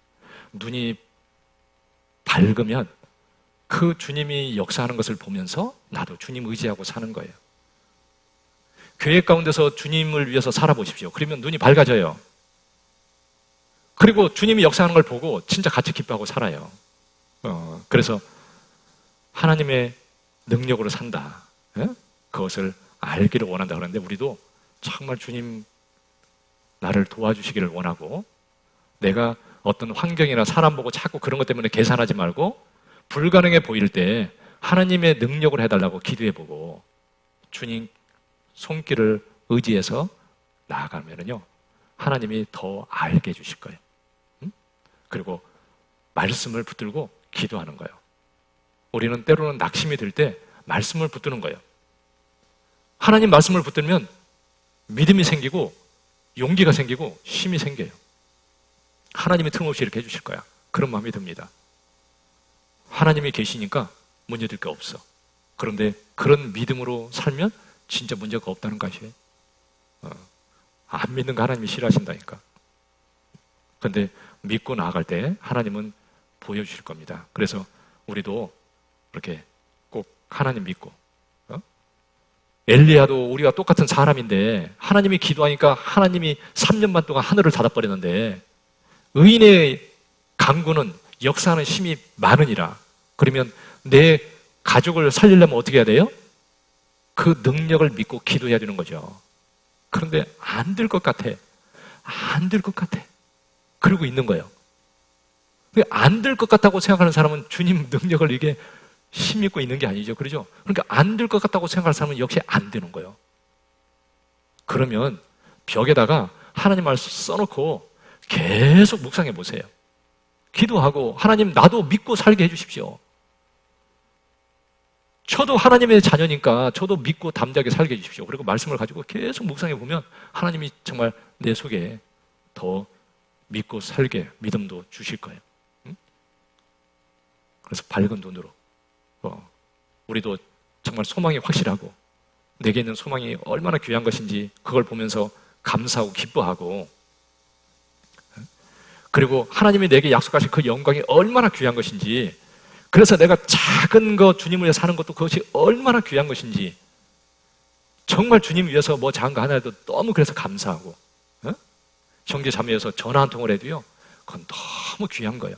눈이 밝으면 그 주님이 역사하는 것을 보면서 나도 주님 의지하고 사는 거예요. 교회 가운데서 주님을 위해서 살아보십시오. 그러면 눈이 밝아져요. 그리고 주님이 역사하는 걸 보고 진짜 같이 기뻐하고 살아요. 그래서 하나님의 능력으로 산다. 그것을 알기를 원한다 그러는데 우리도 정말 주님 나를 도와주시기를 원하고 내가 어떤 환경이나 사람 보고 자꾸 그런 것 때문에 계산하지 말고 불가능해 보일 때 하나님의 능력을 해달라고 기도해보고 주님 손길을 의지해서 나아가면요 하나님이 더 알게 해주실 거예요. 그리고 말씀을 붙들고 기도하는 거예요. 우리는 때로는 낙심이 들 때 말씀을 붙드는 거예요. 하나님 말씀을 붙들면 믿음이 생기고 용기가 생기고 힘이 생겨요. 하나님이 틈없이 이렇게 해주실 거야. 그런 마음이 듭니다. 하나님이 계시니까 문제될 게 없어. 그런데 그런 믿음으로 살면 진짜 문제가 없다는 것이에요. 안 믿는 거 하나님이 싫어하신다니까. 그런데 믿고 나아갈 때 하나님은 보여주실 겁니다. 그래서 우리도 그렇게 꼭 하나님 믿고 엘리야도 우리가 똑같은 사람인데 하나님이 기도하니까 하나님이 3년 반 동안 하늘을 닫아버리는데 의인의 간구는 역사하는 힘이 많으니라. 그러면 내 가족을 살리려면 어떻게 해야 돼요? 그 능력을 믿고 기도해야 되는 거죠. 그런데 안 될 것 같아. 안 될 것 같아. 그러고 있는 거예요. 안 될 것 같다고 생각하는 사람은 주님 능력을 이게 힘입고 있는 게 아니죠. 그러죠? 그러니까 안 될 것 같다고 생각하는 사람은 역시 안 되는 거예요. 그러면 벽에다가 하나님 말씀 써놓고 계속 묵상해 보세요. 기도하고 하나님 나도 믿고 살게 해주십시오. 저도 하나님의 자녀니까 저도 믿고 담대하게 살게 해주십시오. 그리고 말씀을 가지고 계속 묵상해 보면 하나님이 정말 내 속에 더 믿고 살게 믿음도 주실 거예요. 응? 그래서 밝은 눈으로 우리도 정말 소망이 확실하고 내게 있는 소망이 얼마나 귀한 것인지 그걸 보면서 감사하고 기뻐하고, 그리고 하나님이 내게 약속하신 그 영광이 얼마나 귀한 것인지, 그래서 내가 작은 거 주님을 위해 사는 것도 그것이 얼마나 귀한 것인지, 정말 주님 위해서 뭐 작은 거 하나 해도 너무 그래서 감사하고, 형제 자매여서 전화 한 통을 해도요, 그건 너무 귀한 거예요.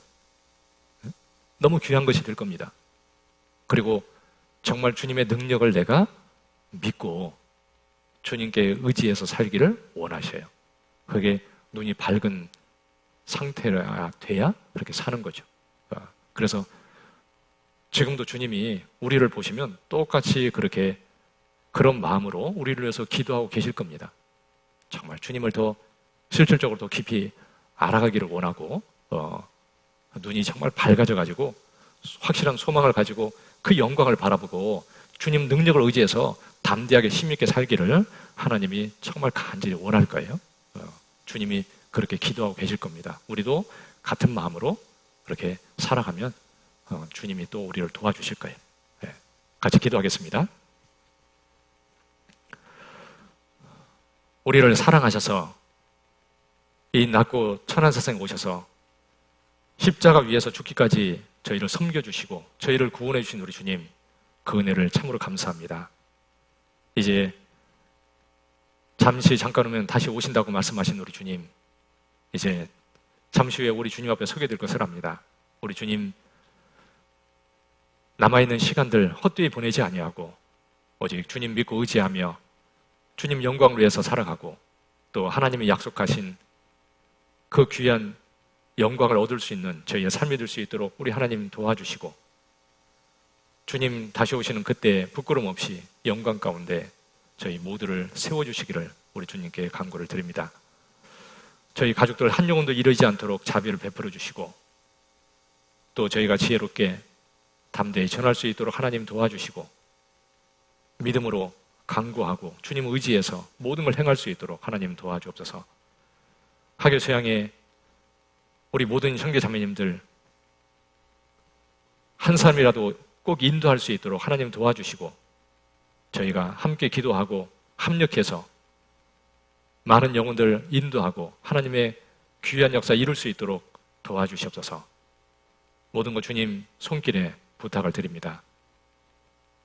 너무 귀한 것이 될 겁니다. 그리고 정말 주님의 능력을 내가 믿고 주님께 의지해서 살기를 원하셔요. 그게 눈이 밝은 상태가 돼야 그렇게 사는 거죠. 그래서 지금도 주님이 우리를 보시면 똑같이 그렇게 그런 마음으로 우리를 위해서 기도하고 계실 겁니다. 정말 주님을 더 실질적으로 더 깊이 알아가기를 원하고 눈이 정말 밝아져가지고 확실한 소망을 가지고 그 영광을 바라보고 주님 능력을 의지해서 담대하게 힘있게 살기를 하나님이 정말 간절히 원할 거예요. 주님이 그렇게 기도하고 계실 겁니다. 우리도 같은 마음으로 그렇게 살아가면 주님이 또 우리를 도와주실 거예요. 같이 기도하겠습니다. 우리를 사랑하셔서 이 낮고 천한 세상에 오셔서 십자가 위에서 죽기까지 저희를 섬겨주시고 저희를 구원해 주신 우리 주님, 그 은혜를 참으로 감사합니다. 이제 잠깐 후면 다시 오신다고 말씀하신 우리 주님, 이제 잠시 후에 우리 주님 앞에 서게 될 것을 압니다. 우리 주님, 남아있는 시간들 헛되이 보내지 아니하고 오직 주님 믿고 의지하며 주님 영광을 위해서 살아가고 또 하나님이 약속하신 그 귀한 영광을 얻을 수 있는 저희의 삶이 될 수 있도록 우리 하나님 도와주시고, 주님 다시 오시는 그때 부끄럼 없이 영광 가운데 저희 모두를 세워주시기를 우리 주님께 간구를 드립니다. 저희 가족들 한 영혼도 이르지 않도록 자비를 베풀어 주시고, 또 저희가 지혜롭게 담대히 전할 수 있도록 하나님 도와주시고, 믿음으로 간구하고 주님 의지해서 모든 걸 행할 수 있도록 하나님 도와주옵소서. 하교 소양에 우리 모든 형제 자매님들 한 사람이라도 꼭 인도할 수 있도록 하나님 도와주시고, 저희가 함께 기도하고 합력해서 많은 영혼들 인도하고 하나님의 귀한 역사 이룰 수 있도록 도와주시옵소서. 모든 것 주님 손길에 부탁을 드립니다.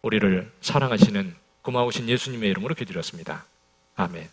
우리를 사랑하시는 고마우신 예수님의 이름으로 기도드렸습니다. 아멘.